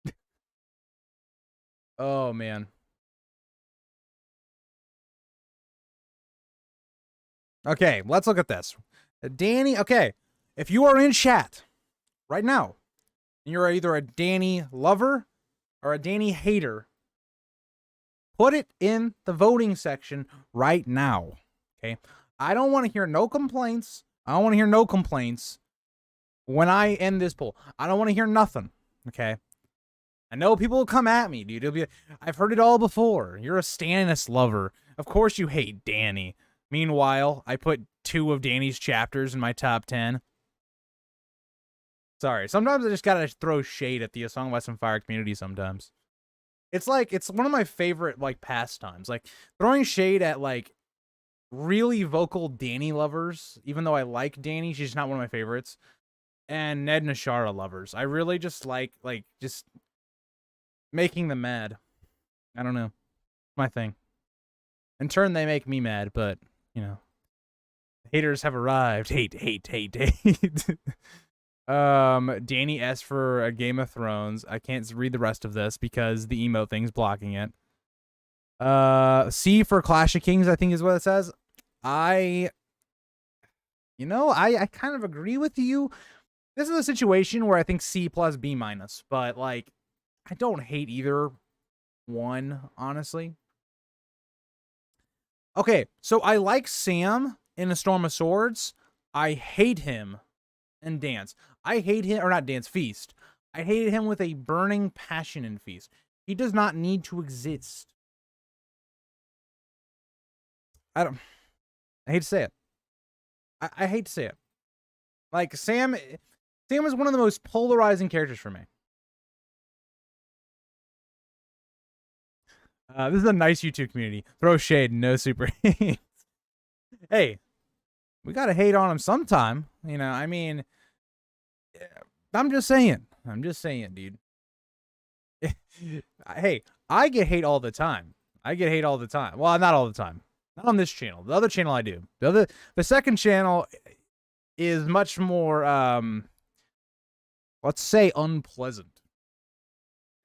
Speaker 1: it. Oh man. Okay, let's look at this. Danny, okay, if you are in chat right now, and you're either a Danny lover or a Danny hater, put it in the voting section right now, okay? I don't want to hear no complaints. I don't want to hear no complaints when I end this poll. I don't want to hear nothing, okay? I know people will come at me, dude. It'll be, I've heard it all before. You're a Stannis lover. Of course you hate Danny. Meanwhile, I put 2 of Danny's chapters in my top 10. Sorry, sometimes I just gotta throw shade at the A Song of Ice and Fire community sometimes. It's like, it's one of my favorite, like, pastimes. Like, throwing shade at, like, really vocal Danny lovers, even though I like Danny, she's not one of my favorites, and Ned Nashara lovers. I really just like, just making them mad. I don't know. My thing. In turn, they make me mad, but, you know. Haters have arrived. Hate. Danny S for a Game of Thrones. I can't read the rest of this because the emote thing's blocking it. C for Clash of Kings, I think is what it says. I kind of agree with you. This is a situation where I think C plus B minus, but like, I don't hate either one, honestly. Okay, so I like Sam in A Storm of Swords. I hate him in Dance. I hate him, or not Dance, Feast. I hated him with a burning passion in Feast. He does not need to exist. I hate to say it. I hate to say it. Like, Sam is one of the most polarizing characters for me. This is a nice YouTube community. Throw shade, no super hates. Hey, we gotta hate on him sometime. You know, I mean, I'm just saying, dude. Hey, I get hate all the time. Well, not all the time. Not on this channel. The other channel I do. The second channel is much more, let's say, unpleasant.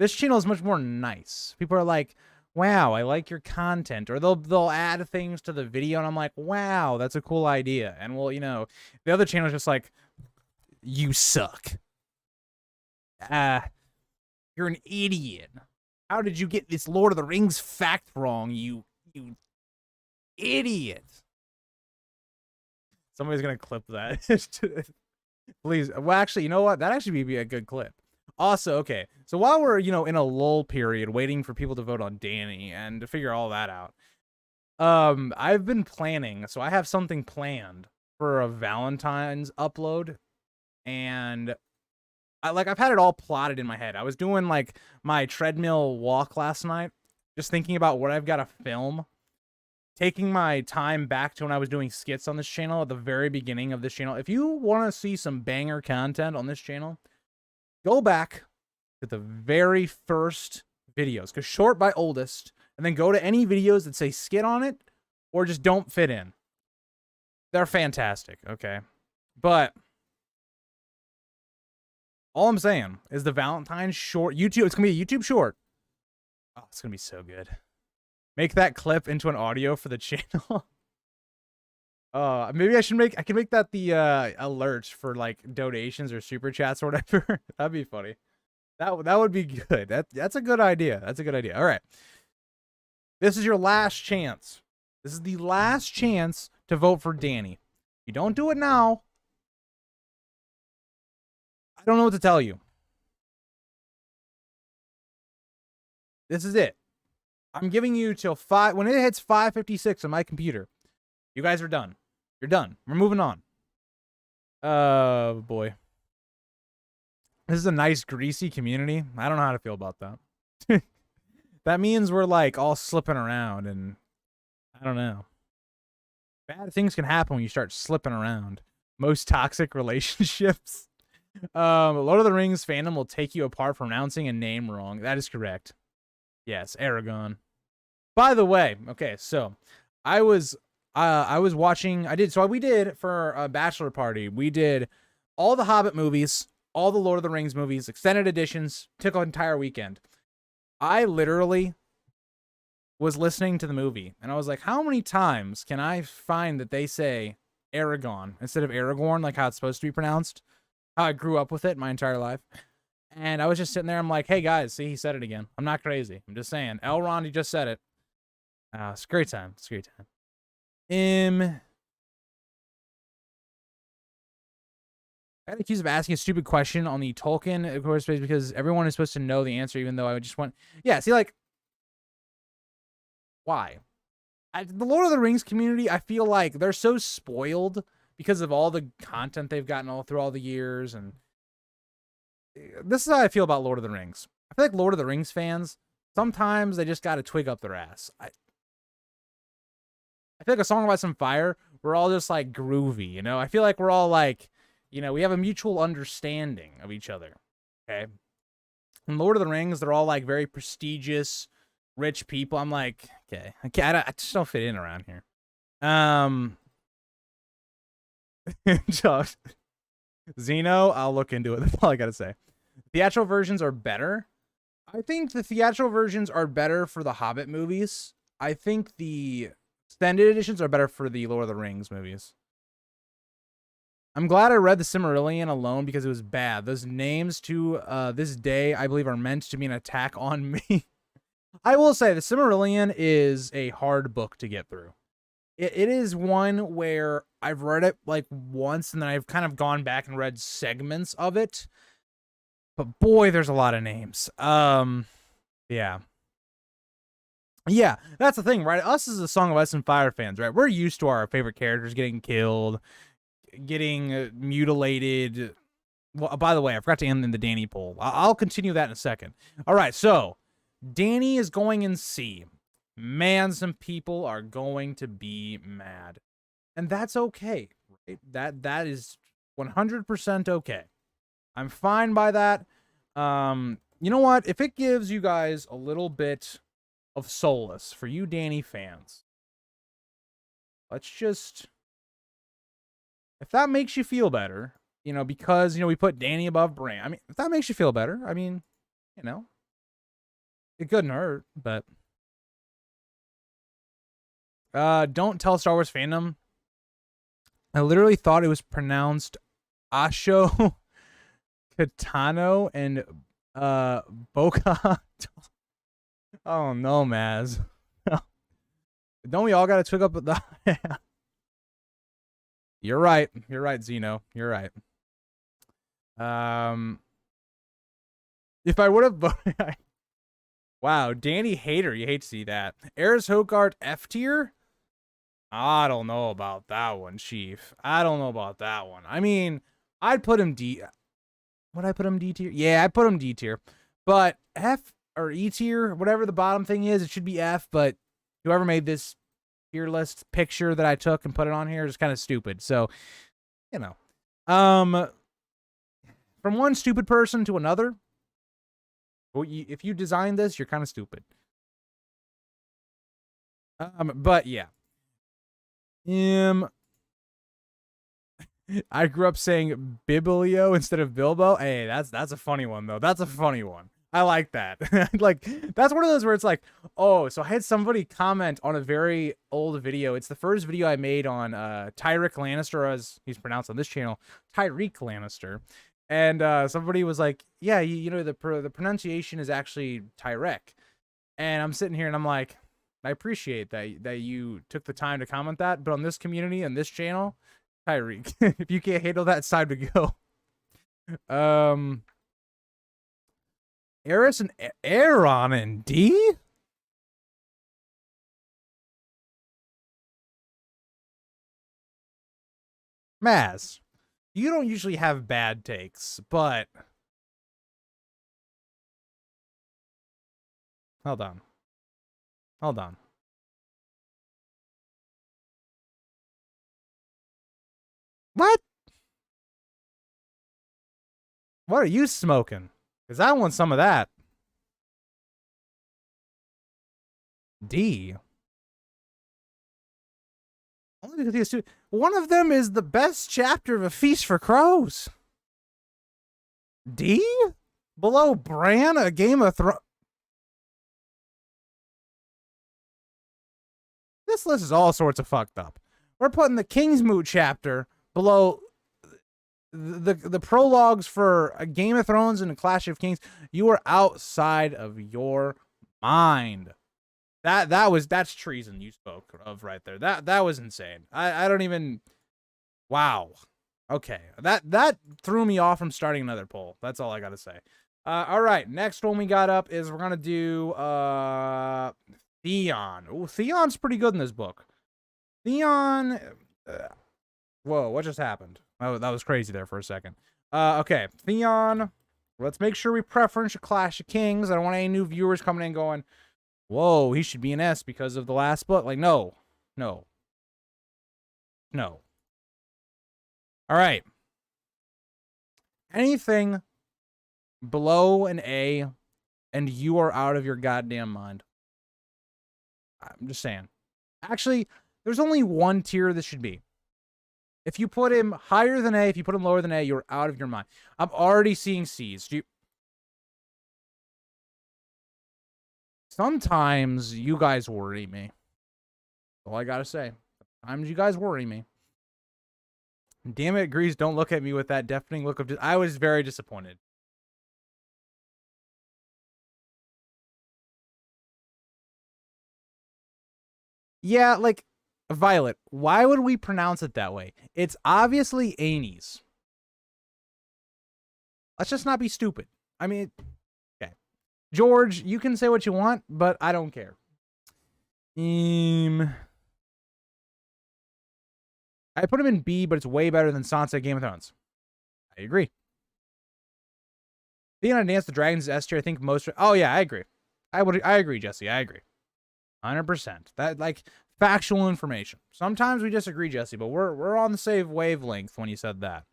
Speaker 1: This channel is much more nice. People are like, wow, I like your content. Or they'll add things to the video, and I'm like, wow, that's a cool idea. And, well, you know, the other channel is just like, you suck. You're an idiot. How did you get this Lord of the Rings fact wrong, you idiot? Somebody's gonna clip that. Please. Well, actually, you know what? That actually be a good clip. Also, okay. So while we're, in a lull period, waiting for people to vote on Danny and to figure all that out, I've been planning. So I have something planned for a Valentine's upload, and I've had it all plotted in my head. I was doing like my treadmill walk last night, just thinking about what I've got to film, taking my time back to when I was doing skits on this channel at the very beginning of this channel. If you want to see some banger content on this channel, go back to the very first videos, because short by oldest, and then go to any videos that say skit on it or just don't fit in. They're fantastic, okay? But all I'm saying is the Valentine's short YouTube, it's going to be a YouTube short. Oh, it's going to be so good. Make that clip into an audio for the channel. Maybe I can make that the alerts for like donations or super chats or whatever. That'd be funny. That would be good. That's a good idea. That's a good idea. All right. This is your last chance. This is the last chance to vote for Danny. If you don't do it now, I don't know what to tell you. This is it. I'm giving you till 5. When it hits 5:56 on my computer, you guys are done. You're done. We're moving on. Boy. This is a nice, greasy community. I don't know how to feel about that. That means we're like all slipping around, and I don't know. Bad things can happen when you start slipping around. Most toxic relationships. Lord of the Rings fandom will take you apart for pronouncing a name wrong. That is correct. Yes, Aragon. By the way, okay, so I was watching. We did for a bachelor party. We did all the Hobbit movies, all the Lord of the Rings movies, extended editions. Took an entire weekend. I literally was listening to the movie, and I was like, how many times can I find that they say Aragon instead of Aragorn, like how it's supposed to be pronounced? How I grew up with it my entire life. And I was just sitting there, I'm like, hey guys, see, he said it again. I'm not crazy. I'm just saying. Elrond, he just said it. It's a great time. It's a great time. I got accused of asking a stupid question on the Tolkien, of course, because everyone is supposed to know the answer, even though I just went, yeah, see, like, why? The Lord of the Rings community, I feel like they're so spoiled because of all the content they've gotten all through all the years, and this is how I feel about Lord of the Rings. I feel like Lord of the Rings fans, sometimes they just got to twig up their ass. I feel like A Song of Ice and Fire, we're all just like groovy, you know? I feel like we're all like, we have a mutual understanding of each other, okay? In Lord of the Rings, they're all like very prestigious, rich people. I'm like, okay, I just don't fit in around here. Xeno, I'll look into it. That's all I gotta say. Theatrical versions are better. I think the theatrical versions are better for the Hobbit movies. I think the extended editions are better for the Lord of the Rings movies. I'm glad I read the Silmarillion alone because it was bad. Those names to this day, I believe, are meant to be an attack on me. I will say the Silmarillion is a hard book to get through. It is one where I've read it like once, and then I've kind of gone back and read segments of it. But boy, there's a lot of names. Yeah. Yeah, that's the thing, right? Us as a Song of Ice and Fire fans, right? We're used to our favorite characters getting killed, getting mutilated. Well, by the way, I forgot to end in the Danny poll. I'll continue that in a second. All right, so Danny is going in C. Man, some people are going to be mad. And that's okay, right? That is 100% okay. I'm fine by that. You know what? If it gives you guys a little bit of solace for you Danny fans, let's just, if that makes you feel better, because, we put Danny above Bran. I mean, if that makes you feel better, I mean, it couldn't hurt, but don't tell Star Wars fandom. I literally thought it was pronounced Asho, Katano, and Boca. Oh no, Maz. Don't we all gotta twig up the You're right. You're right, Zeno. You're right. If I would have voted... Wow, Danny Hater. You hate to see that. Eris Hogart F tier? I don't know about that one, Chief. I don't know about that one. I mean, I'd put him D. Would I put him D tier? Yeah, I put him D tier. But F or E tier, whatever the bottom thing is, it should be F. But whoever made this tier list picture that I took and put it on here is kind of stupid. So, you know, from one stupid person to another, if you designed this, you're kind of stupid. But yeah. I grew up saying Biblio instead of Bilbo. Hey, that's a funny one though. That's a funny one. I like that. Like, that's one of those where it's like, oh, so I had somebody comment on a very old video. It's the first video I made on Tyrick Lannister, as he's pronounced on this channel, Tyreek Lannister. And somebody was like, yeah, you know, the pronunciation is actually Tyrek. And I'm sitting here and I'm like, I appreciate that you took the time to comment that, but on this community and this channel, Tyreek, if you can't handle that, it's time to go. Eris and Aaron and D? Maz, you don't usually have bad takes, but... Hold on. Hold on. What? What are you smoking? Because I want some of that. D. Only because he has one of them is the best chapter of A Feast for Crows. D? Below Bran, A Game of Thrones. This list is all sorts of fucked up. We're putting the Kingsmoot chapter below the prologues for A Game of Thrones and A Clash of Kings. You are outside of your mind. That's treason you spoke of right there. That was insane. I don't even... Wow. Okay. That threw me off from starting another poll. That's all I gotta say. All right. Next one we got up is we're gonna do Theon. Oh, Theon's pretty good in this book. Theon... whoa, what just happened? Oh, that was crazy there for a second. Okay, Theon. Let's make sure we preference a Clash of Kings. I don't want any new viewers coming in going, whoa, he should be an S because of the last book. Like, no. No. No. All right. Anything below an A, and you are out of your goddamn mind. I'm just saying. Actually, there's only one tier this should be. If you put him higher than A, if you put him lower than A, you're out of your mind. I'm already seeing C's. Sometimes you guys worry me. That's all I gotta say. Sometimes you guys worry me. Damn it, agrees. Don't look at me with that deafening look of... I was very disappointed. Yeah, like... Violet, why would we pronounce it that way? It's obviously Anis. Let's just not be stupid. I mean, okay. George, you can say what you want, but I don't care. I put him in B, but it's way better than Sansa Game of Thrones. I agree. Theon and Dance the Dragons is S tier. I think most... Oh, yeah, I agree. I agree, Jesse. I agree. 100%. That, like... Factual information. Sometimes we disagree, Jesse, but we're on the same wavelength when you said that.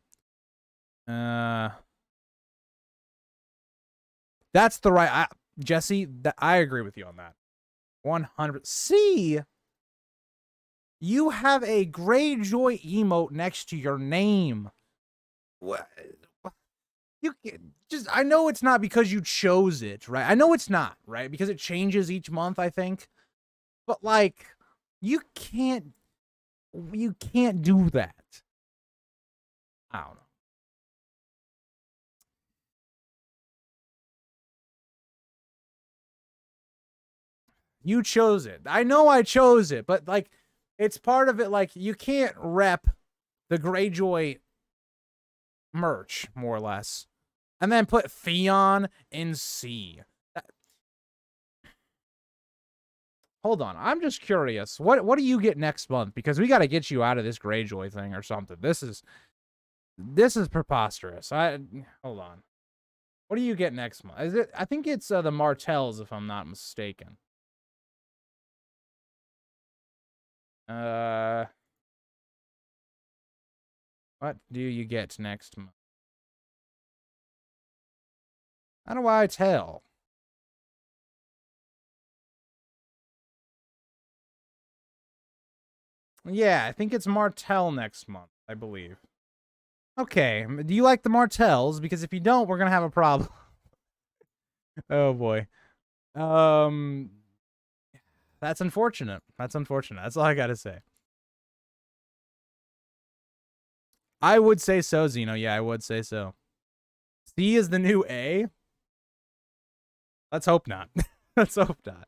Speaker 1: That's the right... Jesse, I agree with you on that. 100... C, you have a Greyjoy emote next to your name. What? You just... I know it's not because you chose it, right? I know it's not, right? Because it changes each month, I think. But, like... You can't do that. I don't know. You chose it. I know I chose it, but like, it's part of it. Like, you can't rep the Greyjoy merch, more or less. And then put Theon in C. Hold on, I'm just curious. What do you get next month? Because we got to get you out of this Greyjoy thing or something. This is preposterous. Hold on. What do you get next month? Is it? I think it's the Martells, if I'm not mistaken. What do you get next month? How do I tell? Yeah, I think it's Martell next month, I believe. Okay, do you like the Martells? Because if you don't, we're gonna have a problem. Oh boy. That's unfortunate. That's unfortunate. That's all I gotta say. I would say so, Zeno. Yeah, I would say so. C is the new A? Let's hope not. Let's hope not.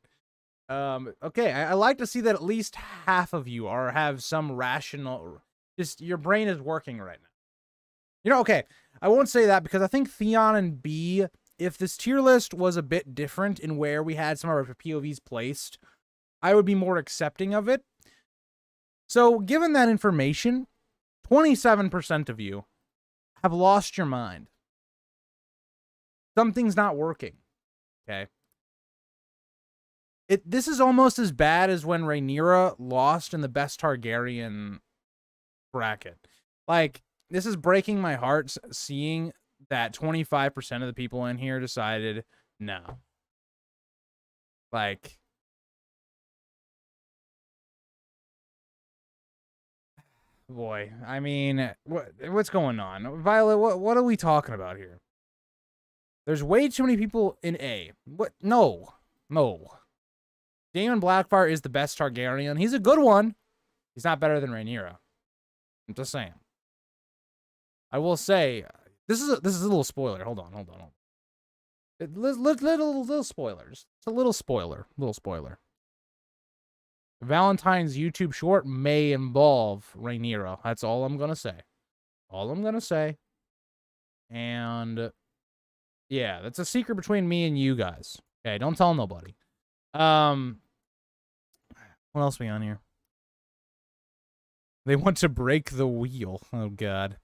Speaker 1: Okay, I like to see that at least half of you have some rational, just your brain is working right now. You know, okay, I won't say that because I think Theon and B, if this tier list was a bit different in where we had some of our POVs placed, I would be more accepting of it. So, given that information, 27% of you have lost your mind. Something's not working. Okay. This is almost as bad as when Rhaenyra lost in the best Targaryen bracket. Like, this is breaking my heart seeing that 25% of the people in here decided no. Like, boy, I mean, what's going on? Violet, what are we talking about here? There's way too many people in A. What? No. Daemon Blackfyre is the best Targaryen. He's a good one. He's not better than Rhaenyra. I'm just saying. I will say, this is a little spoiler. Hold on. Little spoilers. It's a little spoiler. Valentine's YouTube short may involve Rhaenyra. That's all I'm gonna say. And yeah, that's a secret between me and you guys. Okay, don't tell nobody. What else we on here? They want to break the wheel. Oh God.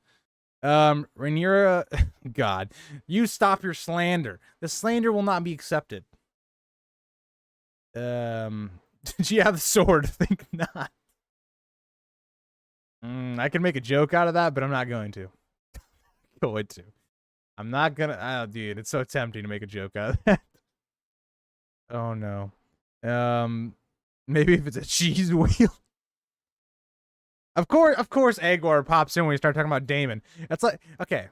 Speaker 1: Rhaenyra, God, you stop your slander. The slander will not be accepted. Did she have the sword? Think not. I can make a joke out of that, but I'm not going to. I'm not gonna. Oh, dude, it's so tempting to make a joke out of that. Oh no. Maybe if it's a cheese wheel. Of course, Aegor pops in when you start talking about Daemon. That's like, okay.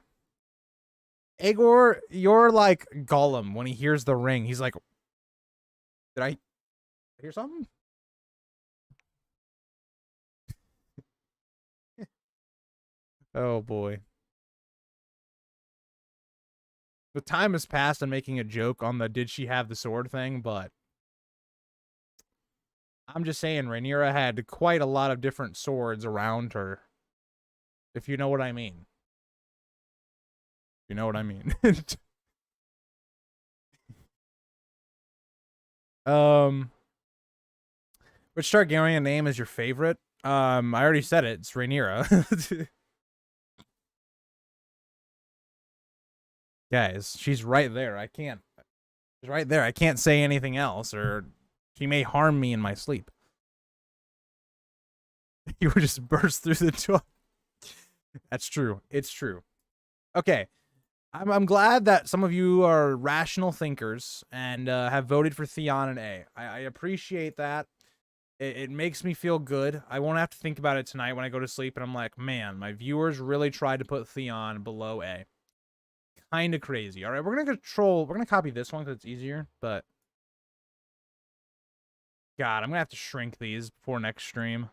Speaker 1: Aegor, you're like Gollum when he hears the ring. He's like, did I hear something? Oh boy. The time has passed on making a joke on the did she have the sword thing, but I'm just saying Rhaenyra had quite a lot of different swords around her. If you know what I mean. You know what I mean. Which Targaryen name is your favorite? I already said it. It's Rhaenyra. Guys, she's right there. She's right there. I can't say anything else, or she may harm me in my sleep. You would just burst through the door. That's true. It's true. Okay. I'm glad that some of you are rational thinkers and have voted for Theon and A. I appreciate that. It makes me feel good. I won't have to think about it tonight when I go to sleep, and I'm like, man, my viewers really tried to put Theon below A. Kind of crazy. All right, we're going to copy this one because it's easier, but God, I'm going to have to shrink these before next stream.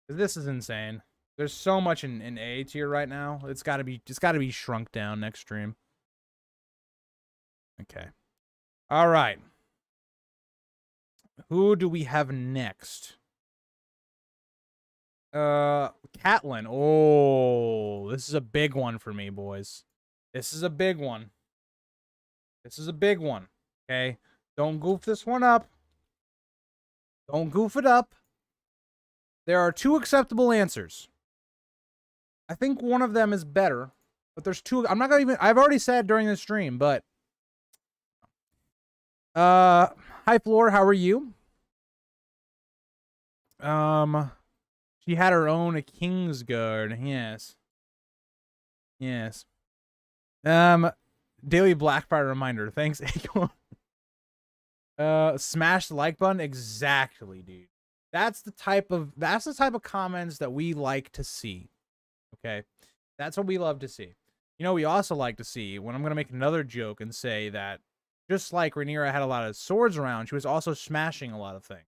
Speaker 1: This is insane. There's so much in A tier right now. It's got to be shrunk down next stream. Okay. All right. Who do we have next? Catelyn. Oh, this is a big one for me, boys. This is a big one. This is a big one. Okay? Don't goof this one up. Don't goof it up. There are two acceptable answers. I think one of them is better, but there's two. I'm not gonna even. I've already said during the stream, but hi Floor, how are you? She had her own Kingsguard. Yes. Yes. Daily Blackfire reminder. Thanks, Acorn. Smash the like button. Exactly, dude. That's the type of comments that we like to see. Okay, that's what we love to see. You know, we also like to see, when I'm gonna make another joke and say that just like Rhaenyra had a lot of swords around, she was also smashing a lot of things.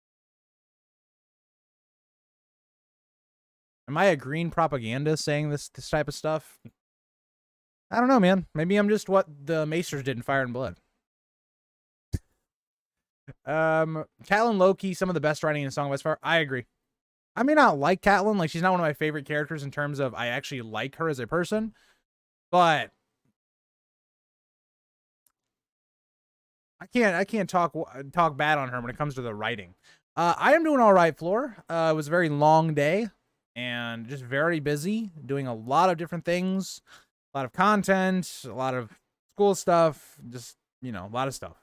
Speaker 1: Am I a green propaganda saying this type of stuff? I don't know, man. Maybe I'm just what the Maesters did in Fire and Blood. Catelyn Loki, some of the best writing in Song of Ice and Fire. I agree. I may not like Catelyn, like she's not one of my favorite characters in terms of I actually like her as a person, but I can't talk bad on her when it comes to the writing. I am doing all right, Floor. It was a very long day and just very busy doing a lot of different things, a lot of content, a lot of school stuff, just, you know, a lot of stuff.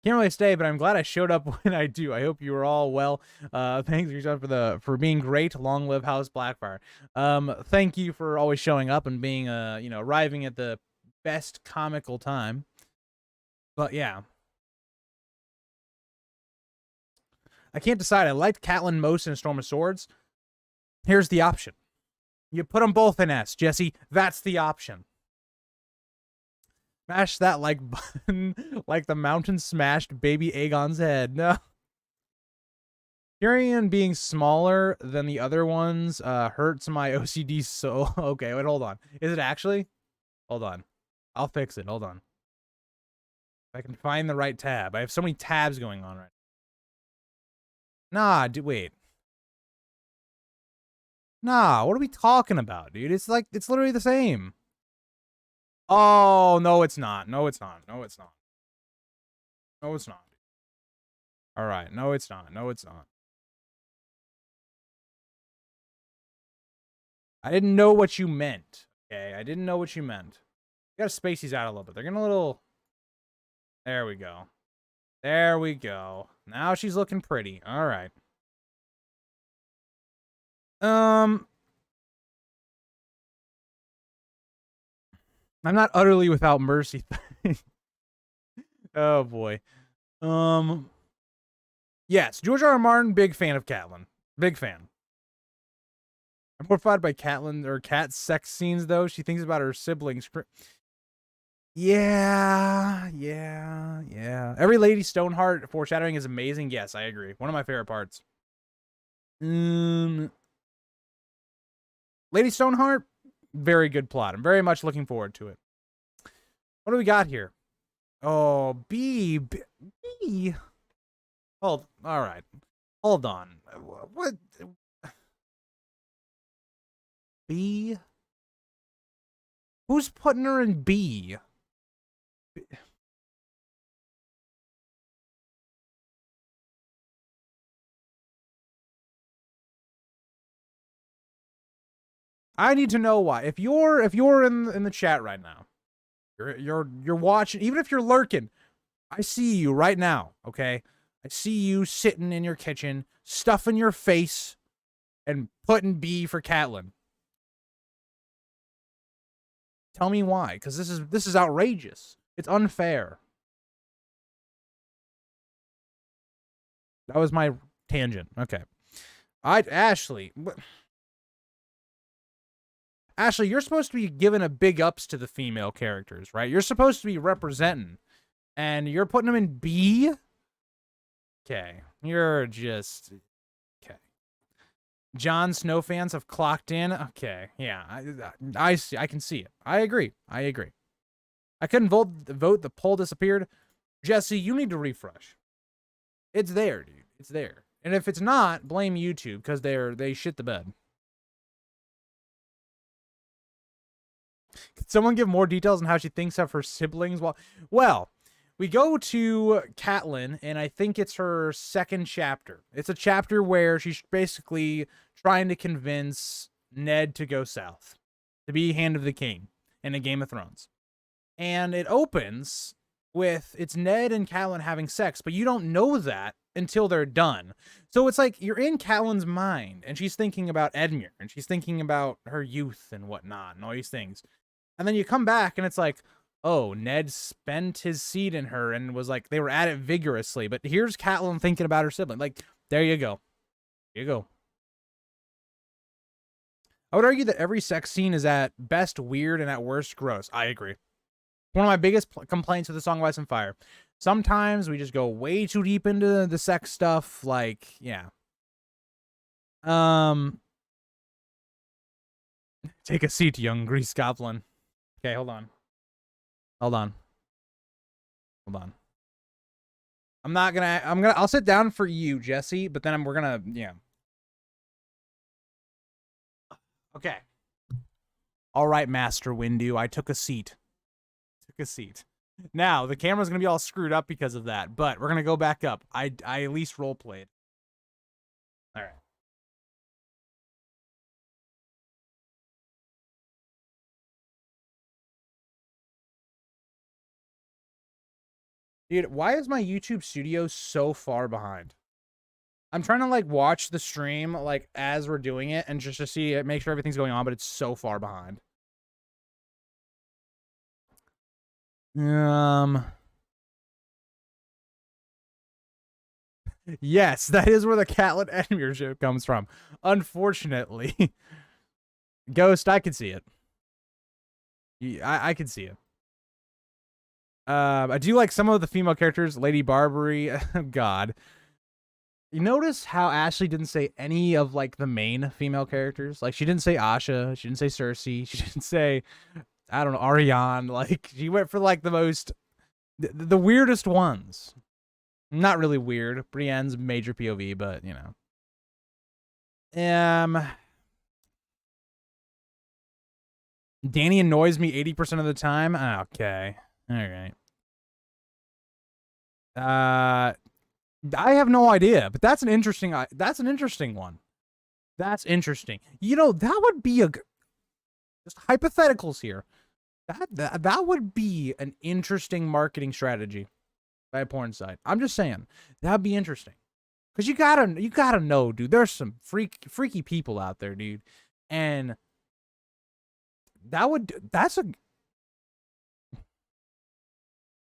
Speaker 1: Can't really stay, but I'm glad I showed up when I do. I hope you were all well. Thanks for being great. Long live House Blackfire. Thank you for always showing up and being you know, arriving at the best comical time. But yeah, I can't decide. I liked Catelyn most in Storm of Swords. Here's the option. You put them both in S, Jesse. That's the option. Smash that like button like the mountain smashed baby Aegon's head. No. Tyrion being smaller than the other ones hurts my OCD so... Okay, wait, hold on. Is it actually? Hold on. I'll fix it. Hold on. If I can find the right tab. I have so many tabs going on right now. Nah, wait. Nah, what are we talking about, dude? It's like, it's literally the same. Oh, no, it's not. No, it's not. No, it's not. No, it's not. All right. No, it's not. No, it's not. I didn't know what you meant. Okay, I didn't know what you meant. You gotta space these out a little bit. They're getting a little... There we go. There we go. Now she's looking pretty. All right. I'm not utterly without mercy. Oh boy. Yes, George R. R. Martin, big fan of Catelyn. Big fan. I'm horrified by Catelyn or Cat's sex scenes though. She thinks about her siblings. Yeah. Every Lady Stoneheart foreshadowing is amazing. Yes, I agree. One of my favorite parts. Lady Stoneheart, very good plot. I'm very much looking forward to it. What do we got here? Oh, B. Hold. All right. Hold on. What? B? Who's putting her in B? I need to know why. If you're in the chat right now, you're watching, even if you're lurking, I see you right now, okay? I see you sitting in your kitchen, stuffing your face, and putting B for Catelyn. Tell me why, because this is outrageous. It's unfair. That was my tangent. Okay. Ashley, you're supposed to be giving a big ups to the female characters, right? You're supposed to be representing, and you're putting them in B? Okay. You're just... Okay. Jon Snow fans have clocked in. Okay. Yeah. I see. I can see it. I agree. I couldn't vote. The poll disappeared. Jesse, you need to refresh. It's there, dude. It's there. And if it's not, blame YouTube, because they shit the bed. Could someone give more details on how she thinks of her siblings? Well, we go to Catelyn, and I think it's her second chapter. It's a chapter where she's basically trying to convince Ned to go south, to be Hand of the King in a Game of Thrones. And it opens with it's Ned and Catelyn having sex, but you don't know that until they're done. So it's like you're in Catelyn's mind, and she's thinking about Edmure, and she's thinking about her youth and whatnot, and all these things. And then you come back, and it's like, oh, Ned spent his seed in her and was like, they were at it vigorously. But here's Catelyn thinking about her sibling. Like, there you go. There you go. I would argue that every sex scene is at best weird and at worst gross. I agree. One of my biggest complaints with the Song of Ice and Fire. Sometimes we just go way too deep into the sex stuff. Like, yeah. Take a seat, young Grease Goblin. Okay, hold on. I'll sit down for you, Jesse, but then we're gonna, yeah. Okay. All right, Master Windu, I took a seat. Now, the camera's gonna be all screwed up because of that, but we're gonna go back up. I at least role played. All right. Dude, why is my YouTube studio so far behind? I'm trying to like watch the stream like as we're doing it and just to see it, make sure everything's going on, but it's so far behind. Yes, that is where the Catelyn Edmure joke comes from. Unfortunately. Ghost, I can see it. I can see it. I do like some of the female characters. Lady Barbary. God. You notice how Ashley didn't say any of like the main female characters? Like she didn't say Asha. She didn't say Cersei. She didn't say, I don't know, Ariane. Like she went for like the most, the weirdest ones. Not really weird. Brienne's major POV, but you know. Danny annoys me 80% of the time. Okay. All right. I have no idea, but that's an interesting one. That's interesting. You know, that would be just hypotheticals here. That would be an interesting marketing strategy by a porn site. I'm just saying that'd be interesting because you gotta know, dude. There's some freaky people out there, dude, and that's a.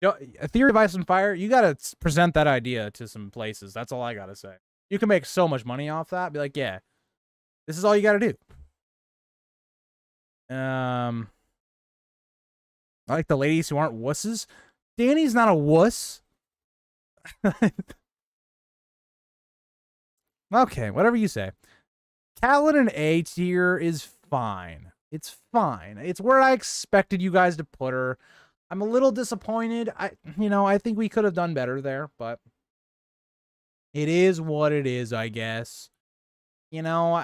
Speaker 1: A theory of Ice and Fire, you gotta present that idea to some places. That's all I gotta say. You can make so much money off that. Be like, yeah, this is all you gotta do. I like the ladies who aren't wusses. Danny's not a wuss. Okay, whatever you say. Catelyn in A tier is fine. It's fine. It's where I expected you guys to put her. I'm a little disappointed. I think we could have done better there, but it is what it is, I guess. You know,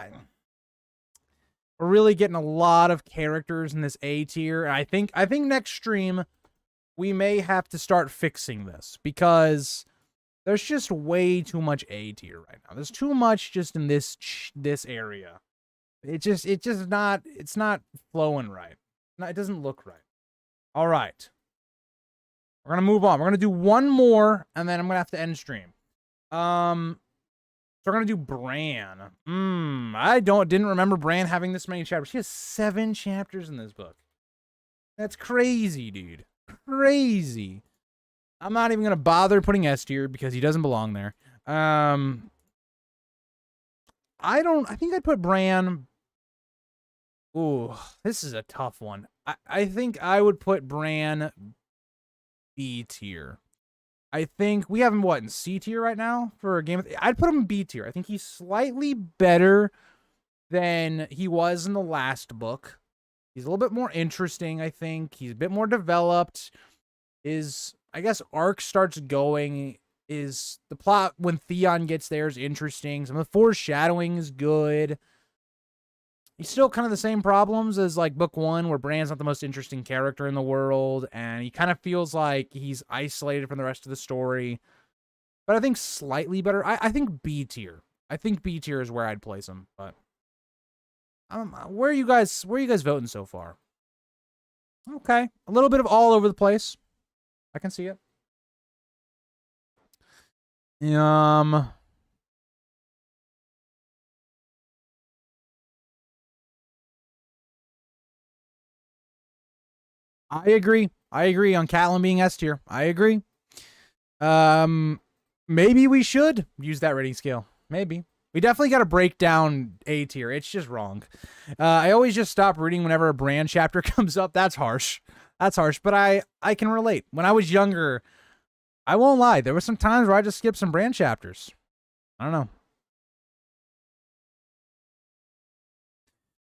Speaker 1: we're really getting a lot of characters in this A tier. And I think next stream we may have to start fixing this because there's just way too much A tier right now. There's too much just in this area. It's not flowing right. No, it doesn't look right. All right. We're going to move on. We're going to do one more, and then I'm going to have to end stream. So we're going to do Bran. I didn't remember Bran having this many chapters. She has 7 chapters in this book. That's crazy, dude. Crazy. I'm not even going to bother putting S tier because he doesn't belong there. I think I'd put Bran. Ooh, this is a tough one. I think I would put Bran B tier. I think we have him, in C tier right now for a game? I'd put him in B tier. I think he's slightly better than he was in the last book. He's a little bit more interesting, I think. He's a bit more developed. His, I guess, arc starts going is the plot when Theon gets there is interesting. Some of the foreshadowing is good. He's still kind of the same problems as like book 1, where Bran's not the most interesting character in the world, and he kind of feels like he's isolated from the rest of the story. But I think slightly better. I think B tier. I think B tier is where I'd place him. But where are you guys voting so far? Okay, a little bit of all over the place. I can see it. I agree. I agree on Catelyn being S tier. I agree. Maybe we should use that rating scale. Maybe. We definitely got to break down A tier. It's just wrong. I always just stop reading whenever a Bran chapter comes up. That's harsh. That's harsh, but I can relate. When I was younger, I won't lie, there were some times where I just skipped some Bran chapters. I don't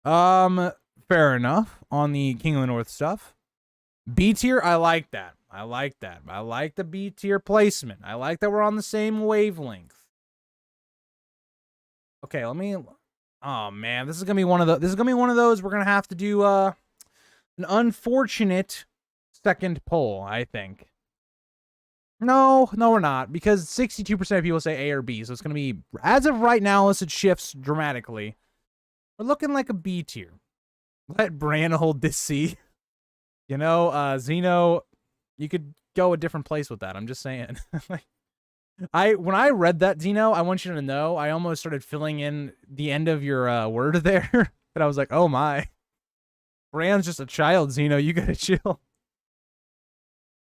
Speaker 1: know. Fair enough on the King of the North stuff. B tier, I like that. I like that. I like the B tier placement. I like that we're on the same wavelength. Okay, let me. Oh man, this is gonna be one of the. This is gonna be one of those we're gonna have to do an unfortunate second poll, I think. No, we're not, because 62% of people say A or B, so it's gonna be, as of right now, unless it shifts dramatically, we're looking like a B tier. Let Bran hold this C. You know, Zeno, you could go a different place with that. I'm just saying. When I read that, Zeno, I want you to know, I almost started filling in the end of your word there. But I was like, oh my. Bran's just a child, Zeno. You gotta chill.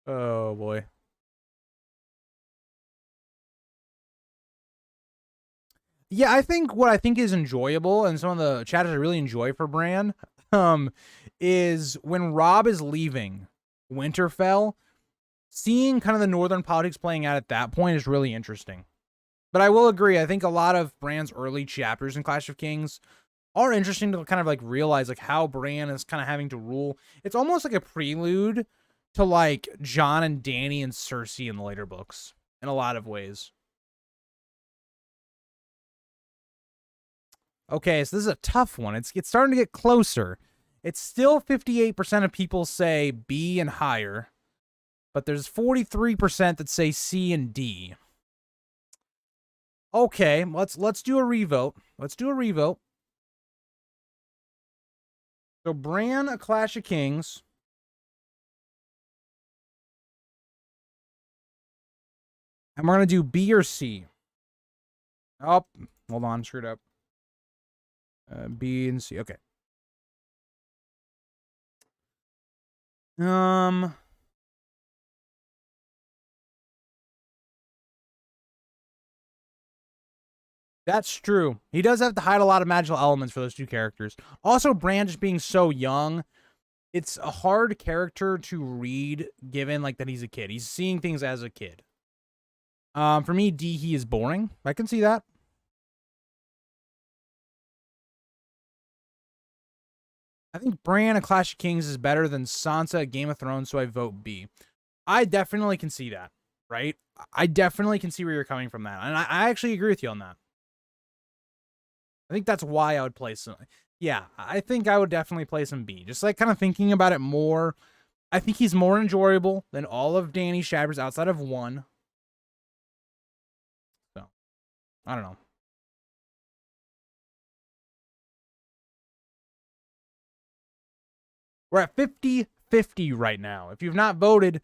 Speaker 1: Oh boy. Yeah, I think what I think is enjoyable, and some of the chapters I really enjoy for Bran, is when Robb is leaving Winterfell, seeing kind of the northern politics playing out at that point is really interesting. But I will agree, I think a lot of Bran's early chapters in Clash of Kings are interesting to kind of like realize like how Bran is kind of having to rule. It's almost like a prelude to like Jon and Dany and Cersei in the later books in a lot of ways. Okay, so this is a tough one. It's starting to get closer. It's still 58% of people say B and higher, but there's 43% that say C and D. Okay, let's do a revote. Let's do a revote. So Bran, A Clash of Kings. And we're going to do B or C. Oh, hold on, screwed up. B and C. Okay. That's true. He does have to hide a lot of magical elements for those two characters. Also, Bran just being so young, it's a hard character to read given like that he's a kid. He's seeing things as a kid. For me, D, he is boring. I can see that. I think Bran, A Clash of Kings is better than Sansa at Game of Thrones, so I vote B. I definitely can see that, right? I definitely can see where you're coming from that. And I actually agree with you on that. I think that's why I would place him. Yeah, I think I would definitely place him B. Just like kind of thinking about it more, I think he's more enjoyable than all of Dany's chapters outside of one. So, I don't know. We're at 50-50 right now. If you've not voted,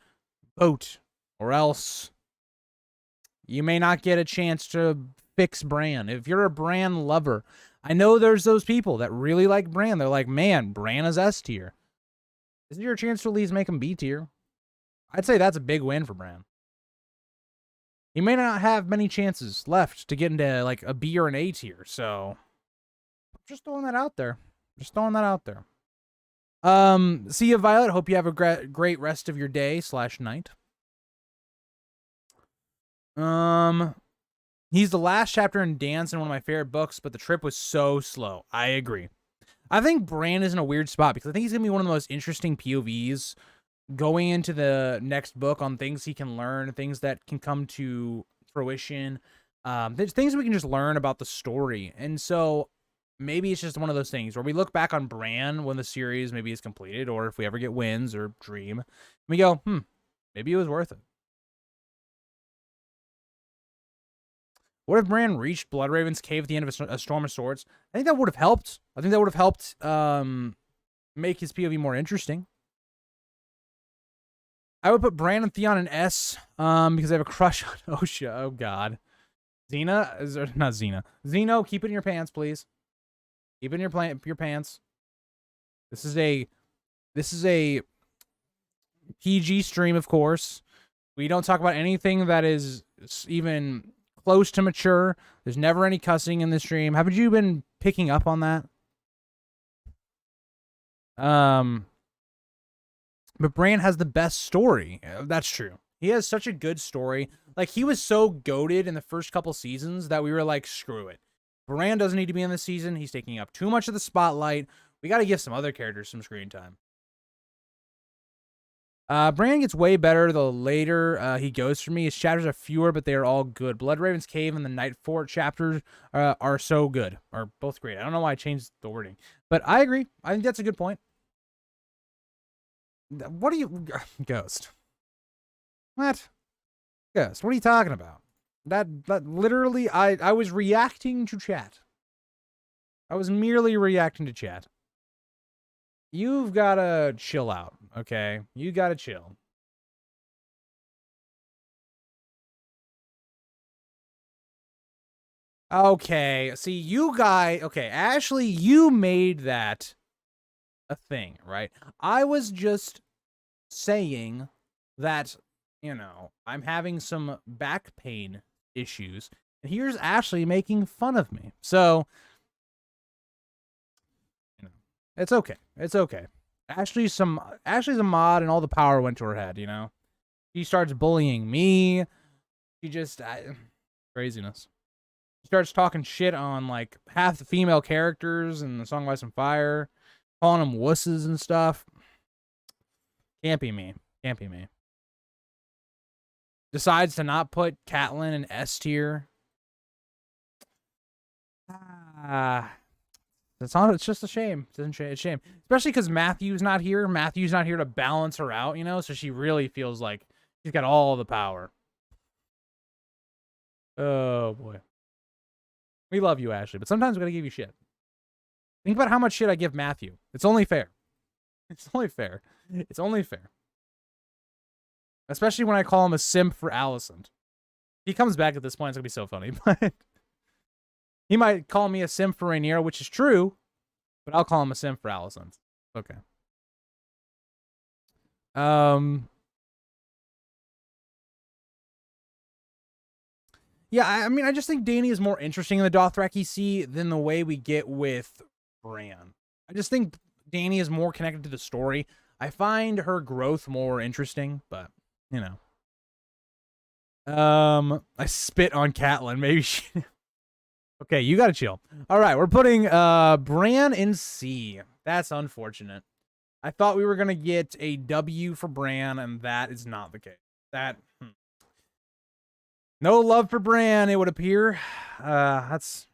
Speaker 1: vote. Or else you may not get a chance to fix Bran. If you're a Bran lover, I know there's those people that really like Bran. They're like, man, Bran is S tier. This is your chance to at least make him B tier. I'd say that's a big win for Bran. He may not have many chances left to get into like a B or an A tier, so just throwing that out there. Just throwing that out there. See you, Violet. Hope you have a great rest of your day / night. He's the last chapter in Dance in one of my favorite books, but the trip was so slow. I agree. I think Bran is in a weird spot because I think he's going to be one of the most interesting POVs going into the next book on things he can learn, things that can come to fruition. There's things we can just learn about the story. And so maybe it's just one of those things where we look back on Bran when the series maybe is completed, or if we ever get wins or dream, we go, maybe it was worth it. What if Bran reached Bloodraven's cave at the end of a Storm of Swords? I think that would have helped. I think that would have helped make his POV more interesting. I would put Bran and Theon in S because I have a crush on Osha. Oh, God. Xena? Not Xena. Zeno, keep it in your pants, please. Keep it in your pants. This is a PG stream, of course. We don't talk about anything that is even close to mature. There's never any cussing in the stream. Haven't you been picking up on that? But Bran has the best story. That's true. He has such a good story. Like, he was so goated in the first couple seasons that we were like, screw it. Bran doesn't need to be in this season. He's taking up too much of the spotlight. We got to give some other characters some screen time. Bran gets way better the later he goes for me. His chapters are fewer, but they are all good. Bloodraven's Cave and the Night Fort chapters are so good. Are both great. I don't know why I changed the wording. But I agree. I think that's a good point. What are you... Ghost. What? Ghost, what are you talking about? That literally... I was reacting to chat. I was merely reacting to chat. You've got to chill out, okay? You got to chill. Okay, see, you guys... Okay, Ashley, you made that a thing, right? I was just saying that, you know, I'm having some back pain issues. And here's Ashley making fun of me. So... It's okay. It's okay. Ashley's a mod, and all the power went to her head, you know? She starts bullying me. She just... craziness. She starts talking shit on, like, half the female characters in the Song of Ice and Fire. Calling them wusses and stuff. Can't be me. Can't be me. Decides to not put Catelyn in S tier. It's just a shame. It's a shame. Especially because Matthew's not here. Matthew's not here to balance her out, you know? So she really feels like she's got all the power. Oh, boy. We love you, Ashley, but sometimes we gotta give you shit. Think about how much shit I give Matthew. It's only fair. It's only fair. It's only fair. Especially when I call him a simp for Alicent. If he comes back at this point, it's gonna be so funny, but... He might call me a simp for Rhaenyra, which is true, but I'll call him a simp for Alicent. Okay. Yeah, I mean, I just think Dany is more interesting in the Dothraki Sea than the way we get with Bran. I just think Dany is more connected to the story. I find her growth more interesting, but, you know. I spit on Catelyn. Maybe she... Okay, you gotta chill. All right, we're putting Bran in C. That's unfortunate. I thought we were gonna get a W for Bran, and that is not the case. No love for Bran, it would appear. That's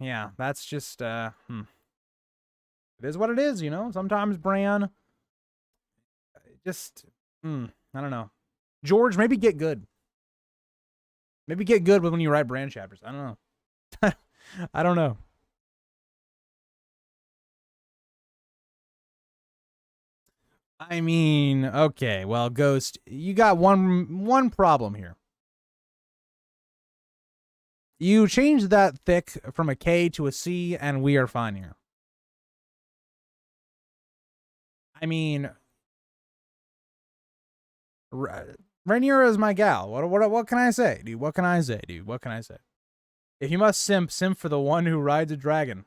Speaker 1: just it is what it is, you know. Sometimes Bran just I don't know. George, maybe get good. Maybe get good when you write Bran chapters. I don't know. I don't know. I mean, okay, well, Ghost, you got one problem here. You changed that thick from a K to a C, and we are fine here. I mean, Rhaenyra is my gal. What can I say, dude? What can I say, dude? What can I say? If you must simp for the one who rides a dragon.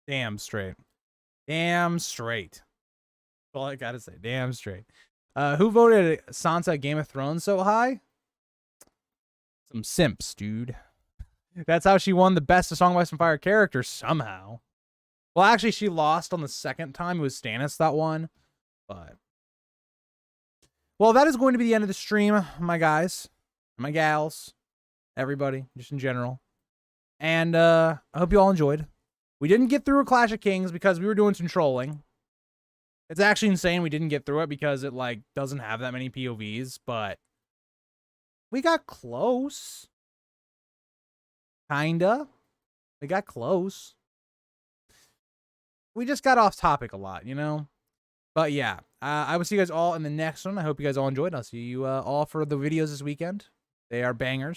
Speaker 1: Damn straight. Damn straight. That's all I gotta say. Damn straight. Who voted Sansa Game of Thrones so high? Some simps, dude. That's how she won the best of Song of Ice and Fire character somehow. Well, actually, she lost on the second time. It was Stannis that won. But... Well, that is going to be the end of the stream, my guys. my gals, everybody, just in general. And I hope you all enjoyed. We didn't get through a Clash of Kings because we were doing some trolling. It's actually insane we didn't get through it because it, like, doesn't have that many POVs, but we got close. Kinda. We got close. We just got off topic a lot, you know? But yeah, I will see you guys all in the next one. I hope you guys all enjoyed. I'll see you all for the videos this weekend. They are bangers.